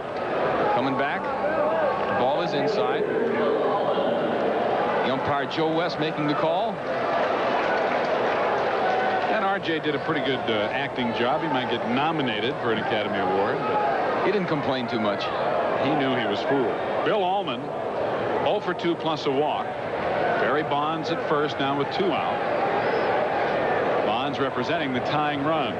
S3: Coming back. The ball is inside. The umpire Joe West making the call.
S1: And RJ did a pretty good acting job. He might get nominated for an Academy Award, but
S3: he didn't complain too much.
S1: He knew he was fooled. Bill Allman, 0 for 2 plus a walk. Barry Bonds at first, now with 2 out. Bonds representing the tying run.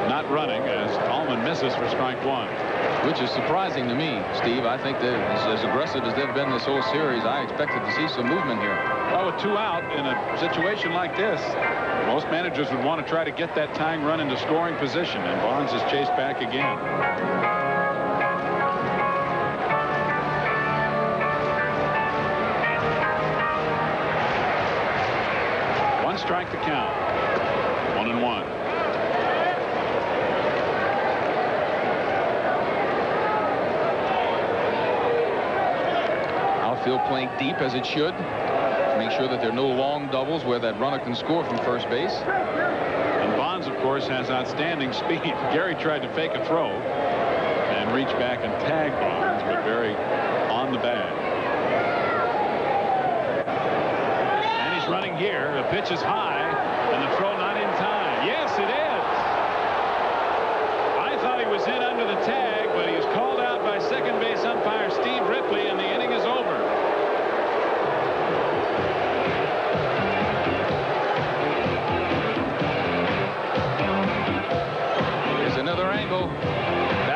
S1: Not running as Allman misses for strike 1.
S3: Which is surprising to me, Steve. I think they're as aggressive as they've been this whole series. I expected to see some movement here.
S1: Well, with 2 out in a situation like this, most managers would want to try to get that tying run into scoring position, and Bonds is chased back again. 1 strike to count. 1-1.
S3: Outfield playing deep as it should. Make sure that there are no long doubles where that runner can score from first base.
S1: And Bonds, of course, has outstanding speed. Gary tried to fake a throw and reach back and tag Bonds, but Barry on the bag. And he's running here. The pitch is high, and the throw not in time. Yes, it is. I thought he was in under the tag, but he was called out by second base umpire Steve Ripley, and the inning is over.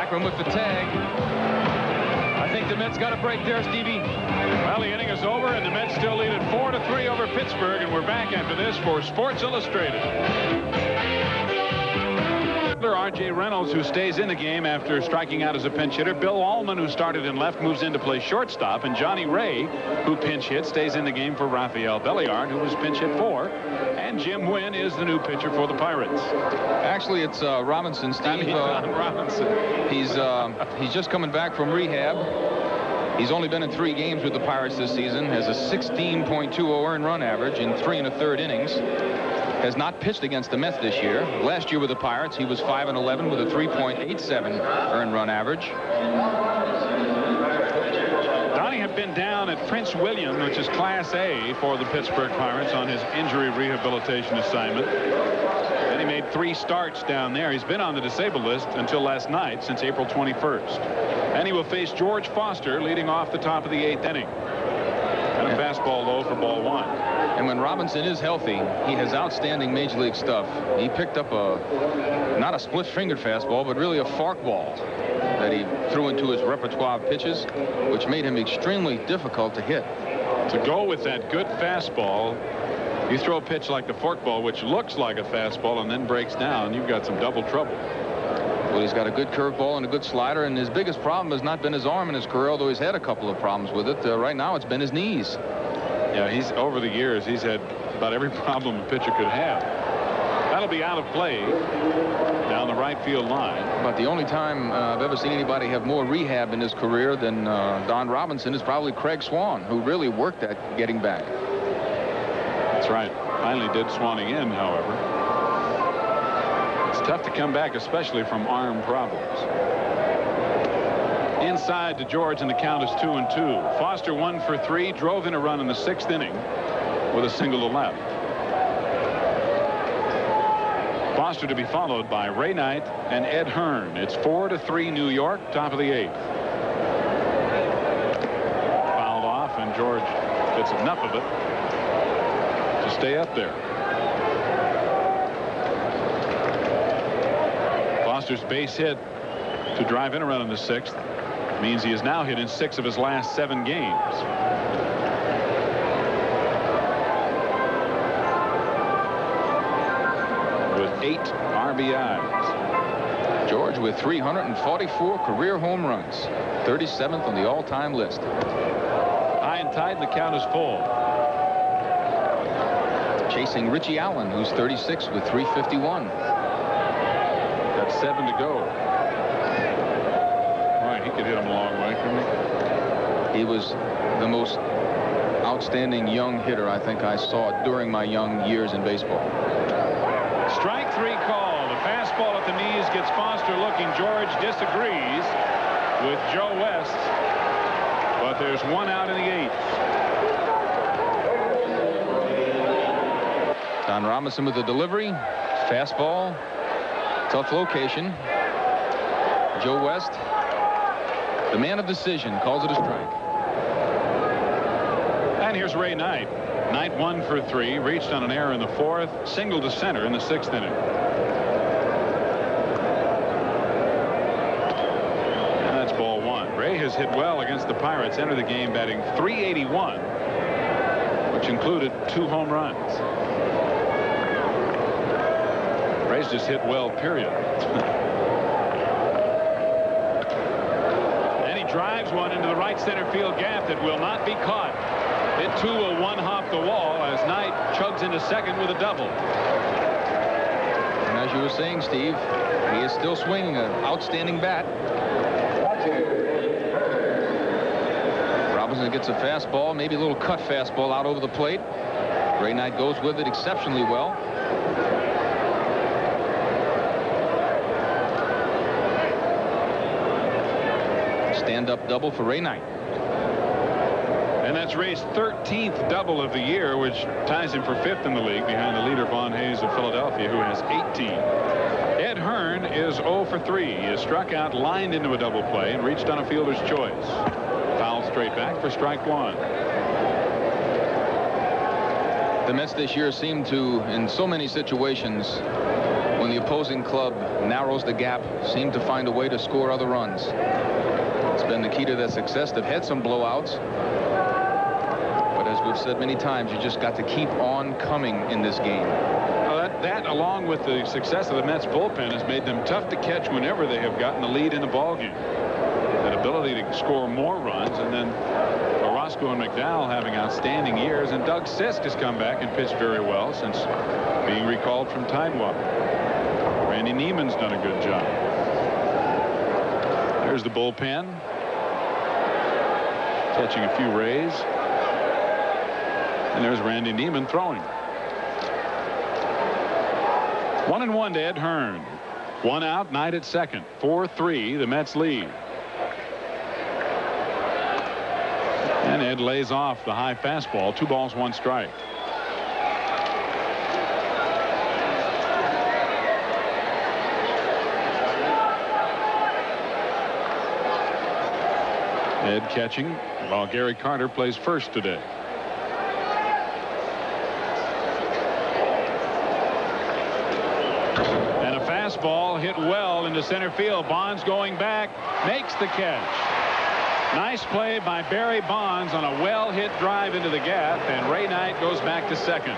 S3: Backman with the tag. I think the Mets got a break there, Stevie.
S1: Well, the inning is over, and the Mets still lead it 4-3 over Pittsburgh, and we're back after this for Sports Illustrated. R.J. Reynolds, who stays in the game after striking out as a pinch hitter. Bill Allman, who started in left, moves in to play shortstop. And Johnny Ray, who pinch hit, stays in the game for Rafael Belliard, who was pinch hit for. And Jim Wynn is the new pitcher for the Pirates.
S3: Actually, it's Robinson, Steve.
S1: Don Robinson.
S3: He's just coming back from rehab. He's only been in 3 games with the Pirates this season. Has a 16.20 earned run average in 3 1/3 innings. Has not pitched against the Mets this year. Last year with the Pirates, he was 5-11 with a 3.87 earned run average.
S1: Donnie had been down at Prince William, which is Class A for the Pittsburgh Pirates, on his injury rehabilitation assignment. And he made 3 starts down there. He's been on the disabled list until last night, since April 21st. And he will face George Foster leading off the top of the 8th inning. And a fastball low for ball 1.
S3: And when Robinson is healthy, he has outstanding major league stuff. He picked up not a split-fingered fastball, but really a forkball that he threw into his repertoire of pitches, which made him extremely difficult to hit.
S1: To go with that good fastball, you throw a pitch like the forkball, which looks like a fastball and then breaks down, you've got some double trouble.
S3: Well, he's got a good curveball and a good slider, and his biggest problem has not been his arm in his career, although he's had a couple of problems with it. Right now, it's been his knees.
S1: Yeah, he's over the years, he's had about every problem a pitcher could have. That'll be out of play down the right field line.
S3: But the only time I've ever seen anybody have more rehab in his career than Don Robinson is probably Craig Swan, who really worked at getting back.
S1: That's right. Finally did Swanning in, however. It's tough to come back, especially from arm problems. Inside to George, and the count is 2-2. Foster 1 for 3, drove in a run in the 6th inning with a single to left. Foster to be followed by Ray Knight and Ed Hearn. It's 4-3 New York, top of the 8th. Fouled off, and George gets enough of it to stay up there. Foster's base hit to drive in a run in the 6th means he is now hit in 6 of his last 7 games. With 8 RBIs.
S3: George with 344 career home runs, 37th on the all-time list.
S1: High and tight, and the count is full.
S3: Chasing Richie Allen, who's 36 with 351.
S1: That's 7 to go. Boy, he could hit him a long way, couldn't he?
S3: He was the most outstanding young hitter I think I saw during my young years in baseball.
S1: Strike 3 call. The fastball at the knees gets Foster looking. George disagrees with Joe West, but there's 1 out in the 8th.
S3: Don Robinson with the delivery. Fastball. Tough location. Joe West, the man of decision, calls it a strike.
S1: And here's Ray Knight. Knight 1 for 3, reached on an error in the 4th, single to center in the 6th inning. And that's ball 1. Ray has hit well against the Pirates, entered the game batting .381, which included 2 home runs. Ray's just hit well, period. And he drives one into the right center field gap that will not be caught. It too will one-hop the wall as Knight chugs into second with a double.
S3: And as you were saying, Steve, he is still swinging an outstanding bat. Robinson gets a fastball, maybe a little cut fastball out over the plate. Ray Knight goes with it exceptionally well. Stand-up double for Ray Knight.
S1: And that's Ray's 13th double of the year, which ties him for 5th in the league behind the leader Vaughn Hayes of Philadelphia, who has 18. Ed Hearn is 0 for 3. He is struck out, lined into a double play, and reached on a fielder's choice. Fouled straight back for strike 1.
S3: The Mets this year seem to, in so many situations, when the opposing club narrows the gap, seem to find a way to score other runs. It's been the key to their success. They've had some blowouts. But as we've said many times, you just got to keep on coming in this game.
S1: Well, that along with the success of the Mets bullpen has made them tough to catch whenever they have gotten a lead in a ballgame. That ability to score more runs, and then Orozco and McDowell having outstanding years, and Doug Sisk has come back and pitched very well since being recalled from Tidewater. Randy Neiman's done a good job. There's the bullpen. Catching a few rays. And there's Randy Neiman throwing. 1-1 to Ed Hearn. 1 out, Knight at second. 4-3, the Mets lead. And Ed lays off the high fastball. 2 balls, 1 strike. Ed catching while Gary Carter plays first today. And a fastball hit well into center field. Bonds going back, makes the catch. Nice play by Barry Bonds on a well-hit drive into the gap, and Ray Knight goes back to second.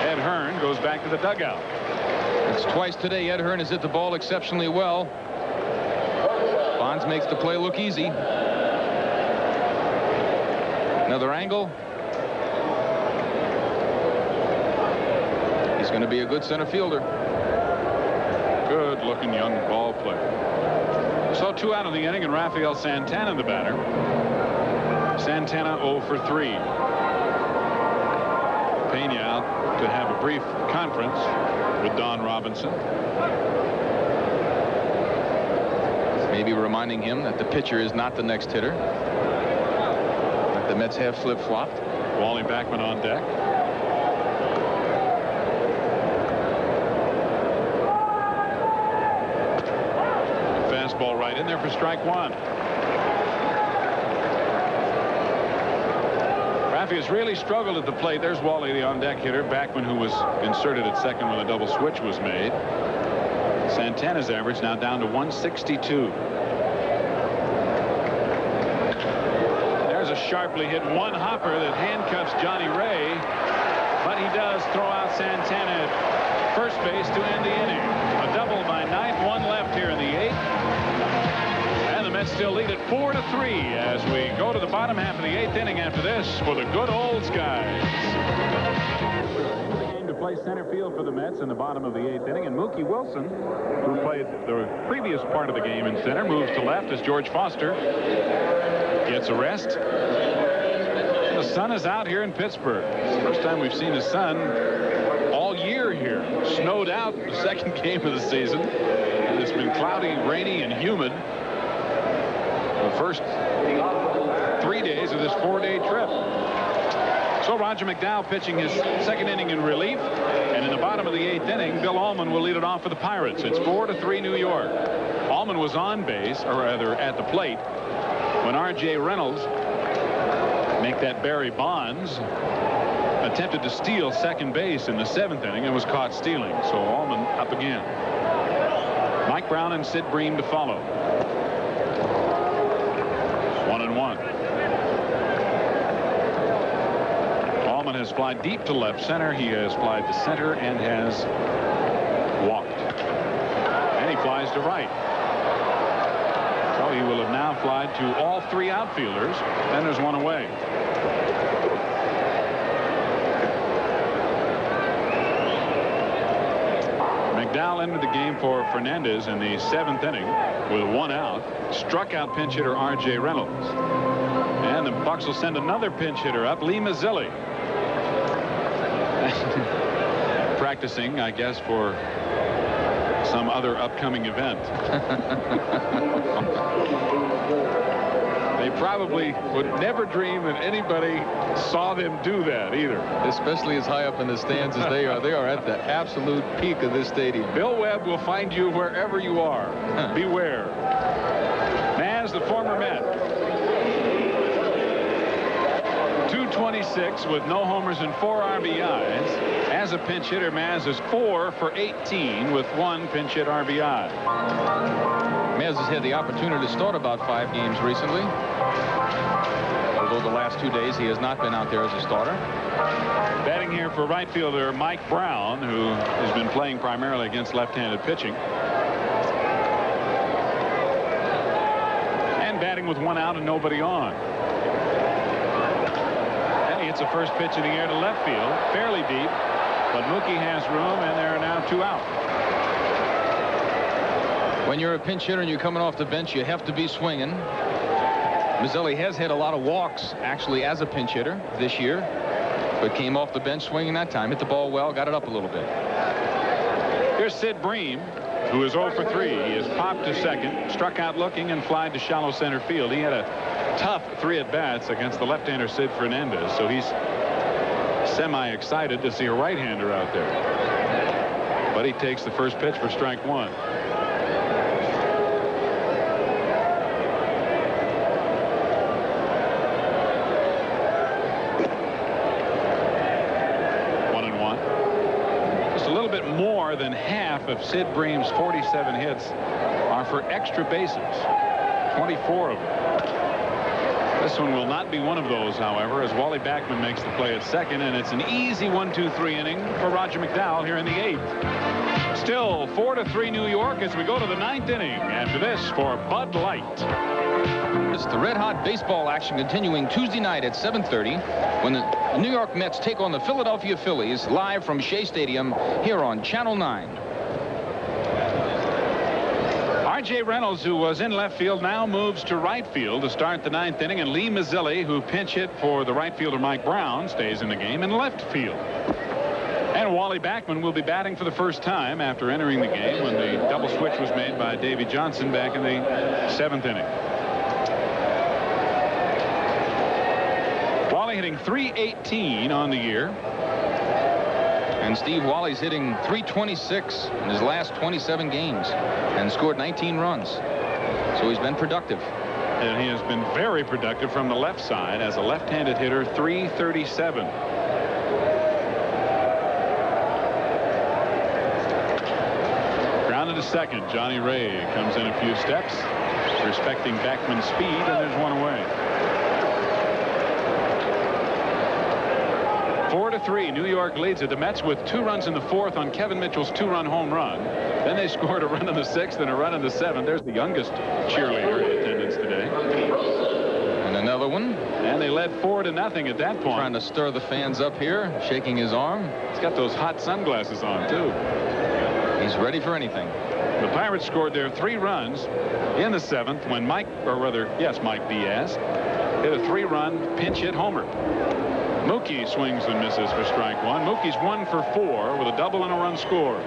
S1: Ed Hearn goes back to the dugout.
S3: It's twice today Ed Hearn has hit the ball exceptionally well. Bonds makes the play look easy. Another angle. He's going to be a good center fielder.
S1: Good looking young ball player. So 2 out of the inning, and Rafael Santana the batter. Santana 0 for 3. Pena out to have a brief conference with Don Robinson.
S3: Maybe reminding him that the pitcher is not the next hitter. That the Mets have flip-flopped.
S1: Wally Backman on deck. Fastball right in there for strike one. Rafi has really struggled at the plate. There's Wally, the on-deck hitter. Backman, who was inserted at second when the double switch was made. Santana's average now down to 162. There's a sharply hit one hopper that handcuffs Johnny Ray, but he does throw out Santana at first base to end the inning. A double by Knight, one left here in the eighth. And the Mets still lead it 4-3 as we go to the bottom half of the eighth inning after this for the good old Skies. To play center field for the Mets in the bottom of the eighth inning, and Mookie Wilson, who played the previous part of the game in center, moves to left as George Foster gets a rest. The sun is out here in Pittsburgh. First time we've seen the sun all year here. Snowed out the second game of the season, and it's been cloudy, rainy, and humid the first 3 days of this 4-day trip. So Roger McDowell pitching his second inning in relief, and in the bottom of the eighth inning, Bill Allman will lead it off for the Pirates. It's 4-3 New York. Allman was on base, or rather at the plate, when R.J. Reynolds, make that Barry Bonds, attempted to steal second base in the seventh inning and was caught stealing. So Allman up again. Mike Brown and Sid Bream to follow. 1-1. Allman has flied deep to left center. He has flied to center and has walked. And he flies to right. So he will have now flied to all three outfielders. Then there's one away. McDowell entered the game for Fernandez in the seventh inning with one out. Struck out pinch hitter R.J. Reynolds. And the Bucs will send another pinch hitter up, Lee Mazzilli. Practicing, I guess, for some other upcoming event. They probably would never dream that anybody saw them do that either.
S3: Especially as high up in the stands as they are. They are at the absolute peak of this stadium.
S1: Bill Webb will find you wherever you are. Beware. Maz, the former Met. 226 with no homers and 4 RBIs. As a pinch hitter, Maz is 4 for 18 with 1 pinch hit RBI.
S3: Maz has had the opportunity to start about 5 games recently. Although the last 2 days he has not been out there as a starter.
S1: Batting here for right fielder Mike Brown, who has been playing primarily against left-handed pitching. And batting with 1 out and nobody on. And he hits a first pitch in the air to left field, fairly deep. But Mookie has room, and there are now 2 out.
S3: When you're a pinch hitter and you're coming off the bench, you have to be swinging. Mazzilli has had a lot of walks, actually, as a pinch hitter this year, but came off the bench swinging that time. Hit the ball well, got it up a little bit.
S1: Here's Sid Bream, who is 0 for 3. He has popped to second, struck out looking, and flied to shallow center field. He had a tough 3 at-bats against the left-hander Sid Fernandez, so he's semi-excited to see a right-hander out there. But he takes the first pitch for strike 1. More than half of Sid Bream's 47 hits are for extra bases. 24 of them. This one will not be one of those, however, as Wally Backman makes the play at second, and it's an easy 1-2-3 inning for Roger McDowell here in the 8th. Still 4-3 New York as we go to the 9th inning after this for Bud Light.
S3: It's the red-hot baseball action continuing Tuesday night at 7:30 when the New York Mets take on the Philadelphia Phillies live from Shea Stadium here on Channel 9.
S1: R.J. Reynolds, who was in left field, now moves to right field to start the 9th inning, and Lee Mazzilli, who pinch hit for the right fielder Mike Brown, stays in the game in left field. And Wally Backman will be batting for the first time after entering the game when the double switch was made by Davy Johnson back in the 7th inning. Wally hitting .318 on the year.
S3: And Steve Wally's hitting .326 in his last 27 games and scored 19 runs. So he's been productive.
S1: And he has been very productive from the left side as a left-handed hitter. .337. Grounded to second. Johnny Ray comes in a few steps, respecting Backman's speed, and there's one away. 4-3. New York leads it. The Mets with 2 runs in the 4th on Kevin Mitchell's 2-run home run. Then they scored a run in the 6th and a run in the 7th. There's the youngest cheerleader in attendance today.
S3: And another one.
S1: And they led 4-0 at that point.
S3: Trying to stir the fans up here, shaking his arm.
S1: He's got those hot sunglasses on, too.
S3: He's ready for anything.
S1: The Pirates scored their 3 runs in the 7th when Mike Diaz hit a 3-run pinch hit homer. Mookie swings and misses for strike 1. Mookie's 1 for 4 with a double and a run score.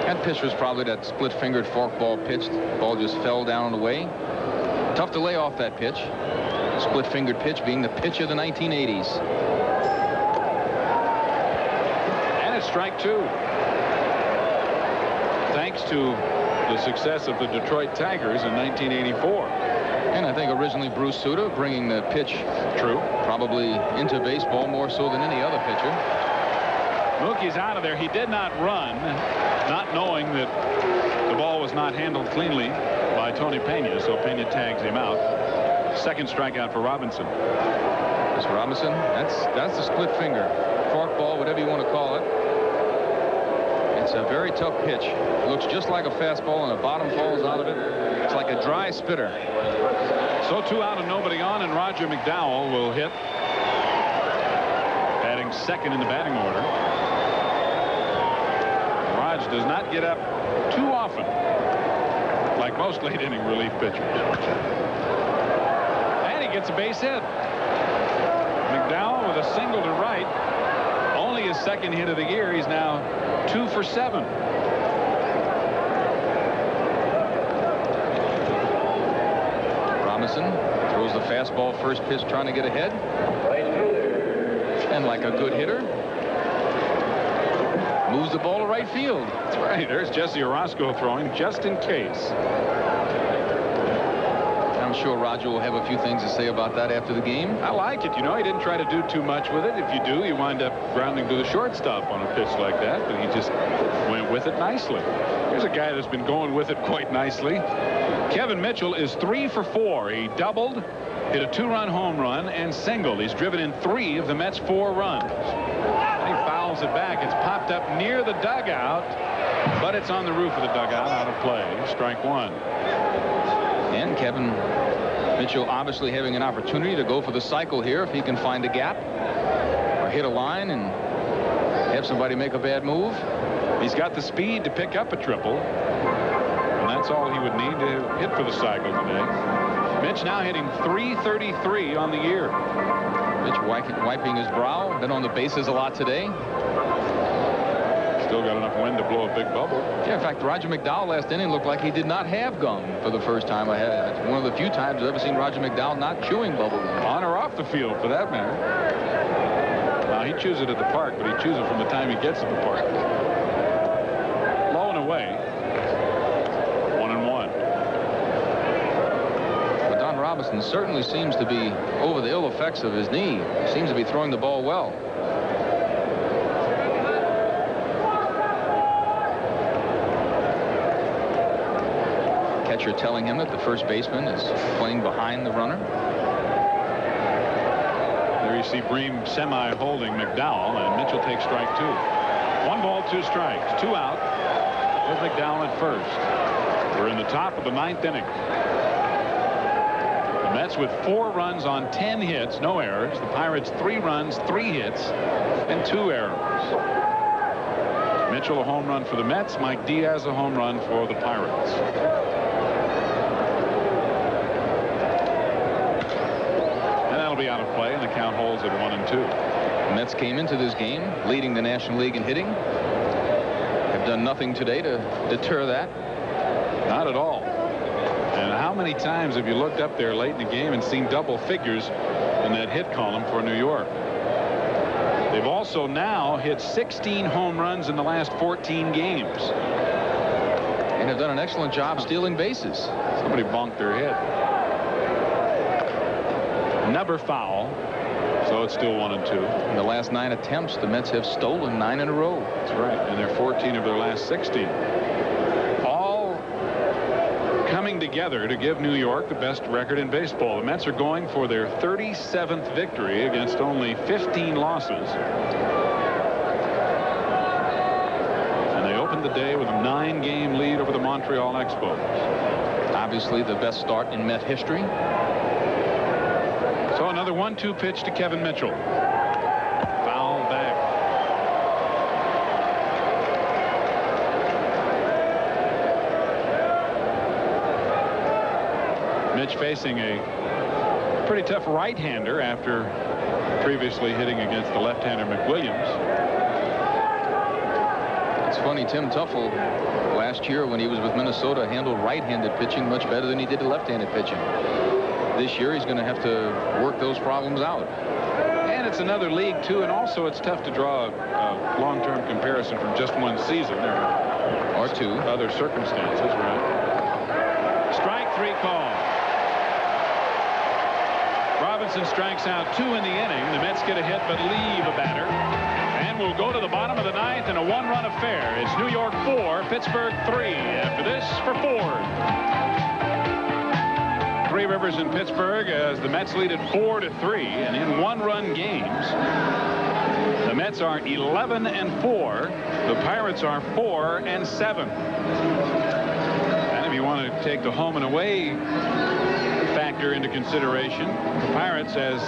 S3: That pitch was probably that split-fingered forkball pitch. The ball just fell down and away. Tough to lay off that pitch. Split-fingered pitch being the pitch of the 1980s.
S1: And it's strike 2. Thanks to the success of the Detroit Tigers in 1984.
S3: And I think originally Bruce Sutter bringing the pitch,
S1: true,
S3: probably into baseball more so than any other pitcher.
S1: Mookie's out of there. He did not run, not knowing that the ball was not handled cleanly by Tony Pena, so Pena tags him out. 2nd strikeout for Robinson.
S3: That's Robinson. That's the split finger, forkball, whatever you want to call it. It's a very tough pitch. It looks just like a fastball, and the bottom falls out of it. It's like a dry spitter.
S1: So 2 out and nobody on, and Roger McDowell will hit, batting 2nd in the batting order. Raj does not get up too often, like most late inning relief pitchers. And he gets a base hit. McDowell with a single to right. Only his 2nd hit of the year. He's now 2 for 7.
S3: Robinson throws the fastball first pitch, trying to get ahead. And like a good hitter, moves the ball to right field.
S1: That's right. There's Jesse Orozco throwing just in case.
S3: I'm sure Roger will have a few things to say about that after the game.
S1: I like it. You know, he didn't try to do too much with it. If you do, you wind up grounding to the shortstop on a pitch like that, but he just went with it nicely. Here's a guy that's been going with it quite nicely. Kevin Mitchell is 3 for 4. He doubled, hit a 2-run home run, and singled. He's driven in 3 of the Mets' 4 runs. And he fouls it back. It's popped up near the dugout, but it's on the roof of the dugout, out of play. Strike 1.
S3: And Kevin Mitchell obviously having an opportunity to go for the cycle here if he can find a gap or hit a line and have somebody make a bad move.
S1: He's got the speed to pick up a triple, and that's all he would need to hit for the cycle today. Mitch now hitting .333 on the year.
S3: Mitch wiping his brow. Been on the bases a lot today.
S1: Still got enough wind to blow a big bubble.
S3: Yeah, in fact, Roger McDowell last inning looked like he did not have gum for the first time. It's one of the few times I've ever seen Roger McDowell not chewing bubble gum.
S1: On or off the field, for that matter. Now, he chews it at the park, but he chews it from the time he gets to the park. Low and away. 1-1.
S3: But Don Robinson certainly seems to be over the ill effects of his knee. Seems to be throwing the ball well. Catcher telling him that the first baseman is playing behind the runner.
S1: There you see Bream semi-holding McDowell, and Mitchell takes strike 2. 1 ball, 2 strikes. 2 out with McDowell at first. We're in the top of the 9th inning. The Mets with 4 runs on 10 hits, no errors. The Pirates 3 runs, 3 hits, and 2 errors. Mitchell a home run for the Mets. Mike Diaz a home run for the Pirates. play, and the count holds at 1-2.
S3: The Mets came into this game leading the National League in hitting. Have done nothing today to deter that.
S1: Not at all. And how many times have you looked up there late in the game and seen double figures in that hit column for New York? They've also now hit 16 home runs in the last 14 games.
S3: And have done an excellent job stealing bases.
S1: Somebody bonked their head. Never foul. So it's still 1-2.
S3: In the last 9 attempts, the Mets have stolen 9 in a row.
S1: That's right. And they're 14 of their last 16. All coming together to give New York the best record in baseball. The Mets are going for their 37th victory against only 15 losses. And they opened the day with a 9-game lead over the Montreal Expos.
S3: Obviously the best start in Met history.
S1: So another 1-2 pitch to Kevin Mitchell. Foul back. Mitch facing a pretty tough right-hander after previously hitting against the left-hander McWilliams.
S3: It's funny, Tim Teufel last year when he was with Minnesota handled right-handed pitching much better than he did left-handed pitching. This year he's going to have to work those problems out.
S1: And it's another league too, and also it's tough to draw a long-term comparison from just one season. There
S3: or two
S1: other circumstances, right? Strike 3 call. Robinson strikes out 2 in the inning. The Mets get a hit but leave a batter. And we'll go to the bottom of the 9th in a 1-run affair. It's New York 4, Pittsburgh 3. After this, for Ford. Three Rivers in Pittsburgh as the Mets lead it 4-3, and in 1-run games the Mets are 11-4. The Pirates are 4-7. And if you want to take the home and away factor into consideration, the Pirates, as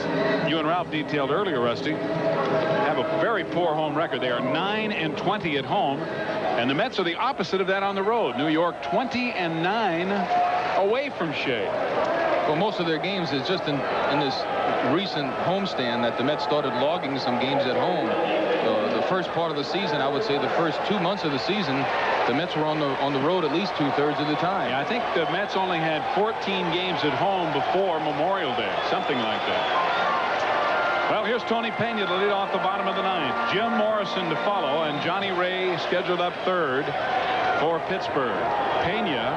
S1: you and Ralph detailed earlier, Rusty, have a very poor home record. They are 9-20 at home, and the Mets are the opposite of that on the road. New York 20-9 away from Shea.
S3: Well, most of their games is just in this recent homestand that the Mets started logging some games at home. The first part of the season, I would say the first 2 months of the season, the Mets were on the road at least 2/3 of the time.
S1: Yeah, I think the Mets only had 14 games at home before Memorial Day, something like that. Well, here's Tony Pena to lead off the bottom of the 9th. Jim Morrison to follow, and Johnny Ray scheduled up 3rd for Pittsburgh. Pena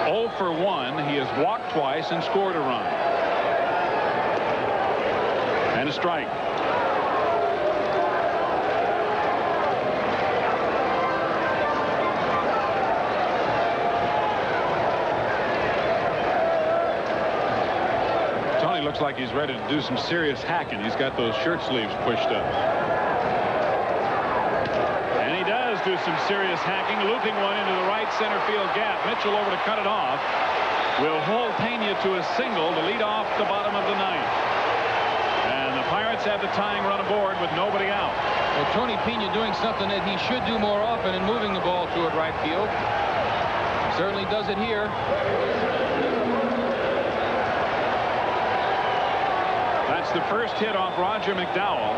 S1: 0 for 1. He has walked twice and scored a run. And a strike. Tony looks like he's ready to do some serious hacking. He's got those shirt sleeves pushed up. And he does do some serious hacking, looping one into the right center field gap. Mitchell over to cut it off. Will hold Pena to a single to lead off the bottom of the 9th. And the Pirates have the tying run aboard with nobody out.
S3: Well, Tony Pena doing something that he should do more often in moving the ball toward right field. Certainly does it here.
S1: That's the first hit off Roger McDowell.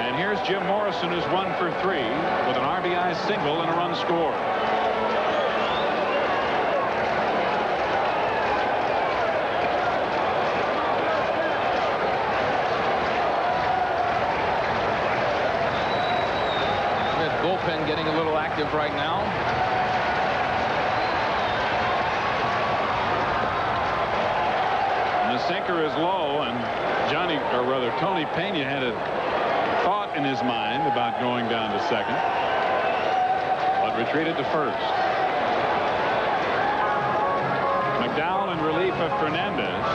S1: And here's Jim Morrison, who's 1 for 3 with an RBI single and a run scored.
S3: That bullpen getting a little active right now.
S1: And the sinker is low, and Tony Pena had a thought in his mind about going down to second, but retreated to first. McDowell in relief of Fernandez,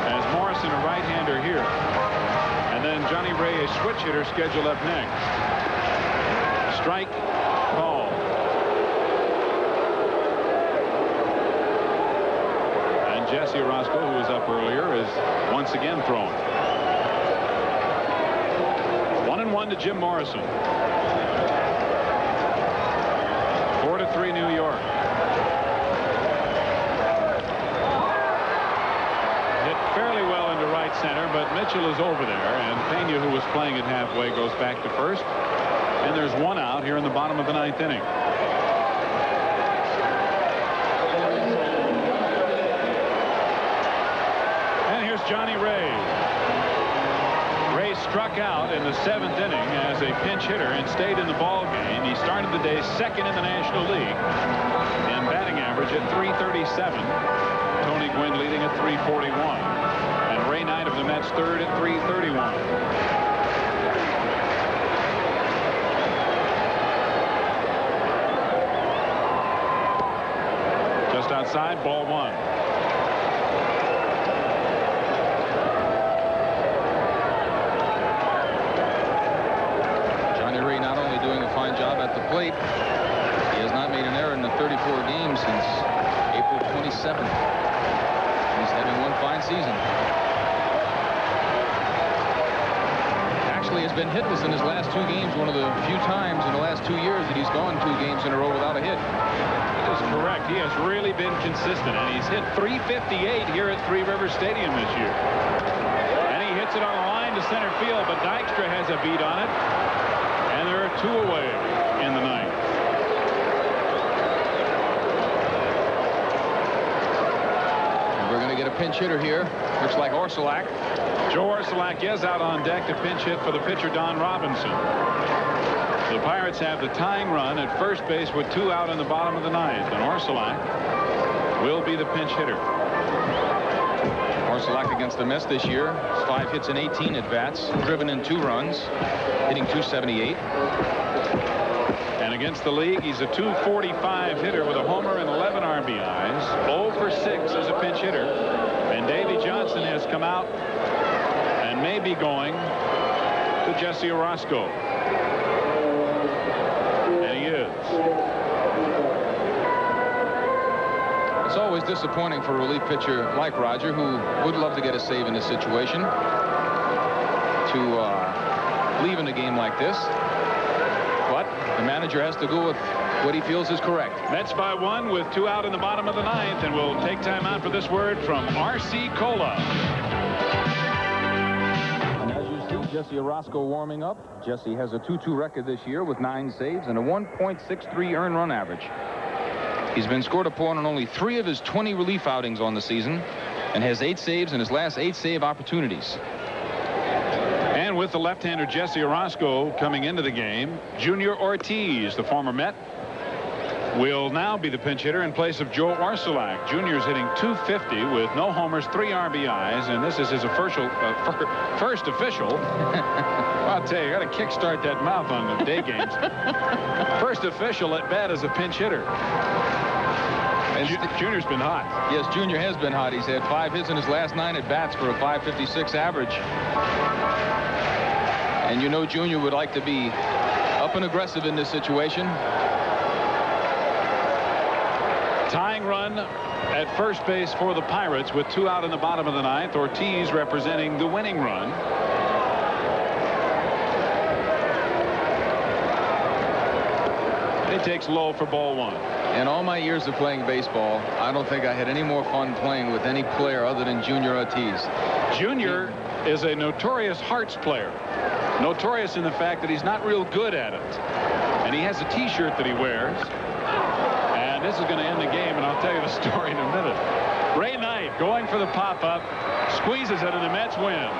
S1: as Morrison a right-hander here, and then Johnny Ray, a switch hitter, scheduled up next. Strike call. And Jesse Orosco, who was up earlier, is once again throwing. 1-1 to Jim Morrison. 4-3 New York. Hit fairly well into right center, but Mitchell is over there, and Pena, who was playing it halfway, goes back to first. And there's one out here in the bottom of the 9th inning. And here's Johnny Ray. Ray struck out in the 7th inning as a pinch hitter and stayed in the ball game. He started the day second in the National League in batting average at .337. Tony Gwynn leading at .341. And Ray Knight of the Mets third at .331. Just outside, ball 1.
S3: Johnny Ray not only doing a fine job at the plate, he has not made an error in the 34 games since April 27th. He's having one fine season. Actually has been hitless in his last 2 games, one of the few times in the last 2 years that he's gone 2 games in a row without a hit.
S1: That is correct. He has really been consistent, and he's hit .358 here at Three Rivers Stadium this year. And he hits it on the line to center field, but Dykstra has a beat on it, and there are 2 away in the 9th.
S3: We're going to get a pinch hitter here. Looks like Orsulak.
S1: Joe Orsulak is out on deck to pinch hit for the pitcher Don Robinson. The Pirates have the tying run at first base with 2 out in the bottom of the 9th, and Orsulak will be the pinch hitter.
S3: Orsulak against the Mets this year, 5 hits and 18 at bats, driven in 2 runs, hitting .278.
S1: And against the league, he's a .245 hitter with a homer and 11 RBIs, 0 for 6 as a pinch hitter. And Davey Johnson has come out and may be going to Jesse Orosco. And he is.
S3: It's always disappointing for a relief pitcher like Roger, who would love to get a save in this situation, to leave in a game like this. But the manager has to go with what he feels is correct.
S1: Mets by 1 with 2 out in the bottom of the 9th, and we'll take time out for this word from R.C. Cola.
S3: And as you see, Jesse Orosco warming up. Jesse has a 2-2 record this year with 9 saves and a 1.63 earned run average. He's been scored upon on only 3 of his 20 relief outings on the season and has 8 saves in his last 8 save opportunities.
S1: And with the left-hander Jesse Orosco coming into the game, Junior Ortiz, the former Met, will now be the pinch hitter in place of Joe Orsulak. Junior's hitting .250 with no homers, 3 RBIs, and this is his first official. I'll tell you, I got to kickstart that mouth on the day games. First official at bat as a pinch hitter. And Junior's been hot.
S3: Yes, Junior has been hot. He's had 5 hits in his last 9 at bats for a .556 average. And you know Junior would like to be up and aggressive in this situation.
S1: Tying run at first base for the Pirates with 2 out in the bottom of the 9th. Ortiz representing the winning run. He takes low for ball 1.
S3: In all my years of playing baseball, I don't think I had any more fun playing with any player other than Junior Ortiz.
S1: Junior is a notorious hearts player. Notorious in the fact that he's not real good at it. And he has a T-shirt that he wears. And this is going to end the game, and I'll tell you the story in a minute. Ray Knight going for the pop-up, squeezes it, and the Mets win.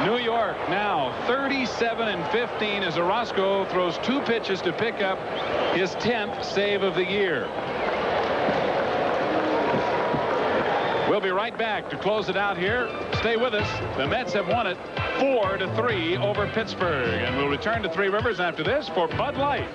S1: New York now 37-15 as Orosco throws 2 pitches to pick up his 10th save of the year. We'll be right back to close it out here. Stay with us. The Mets have won it 4-3 over Pittsburgh, and we'll return to Three Rivers after this for Bud Light.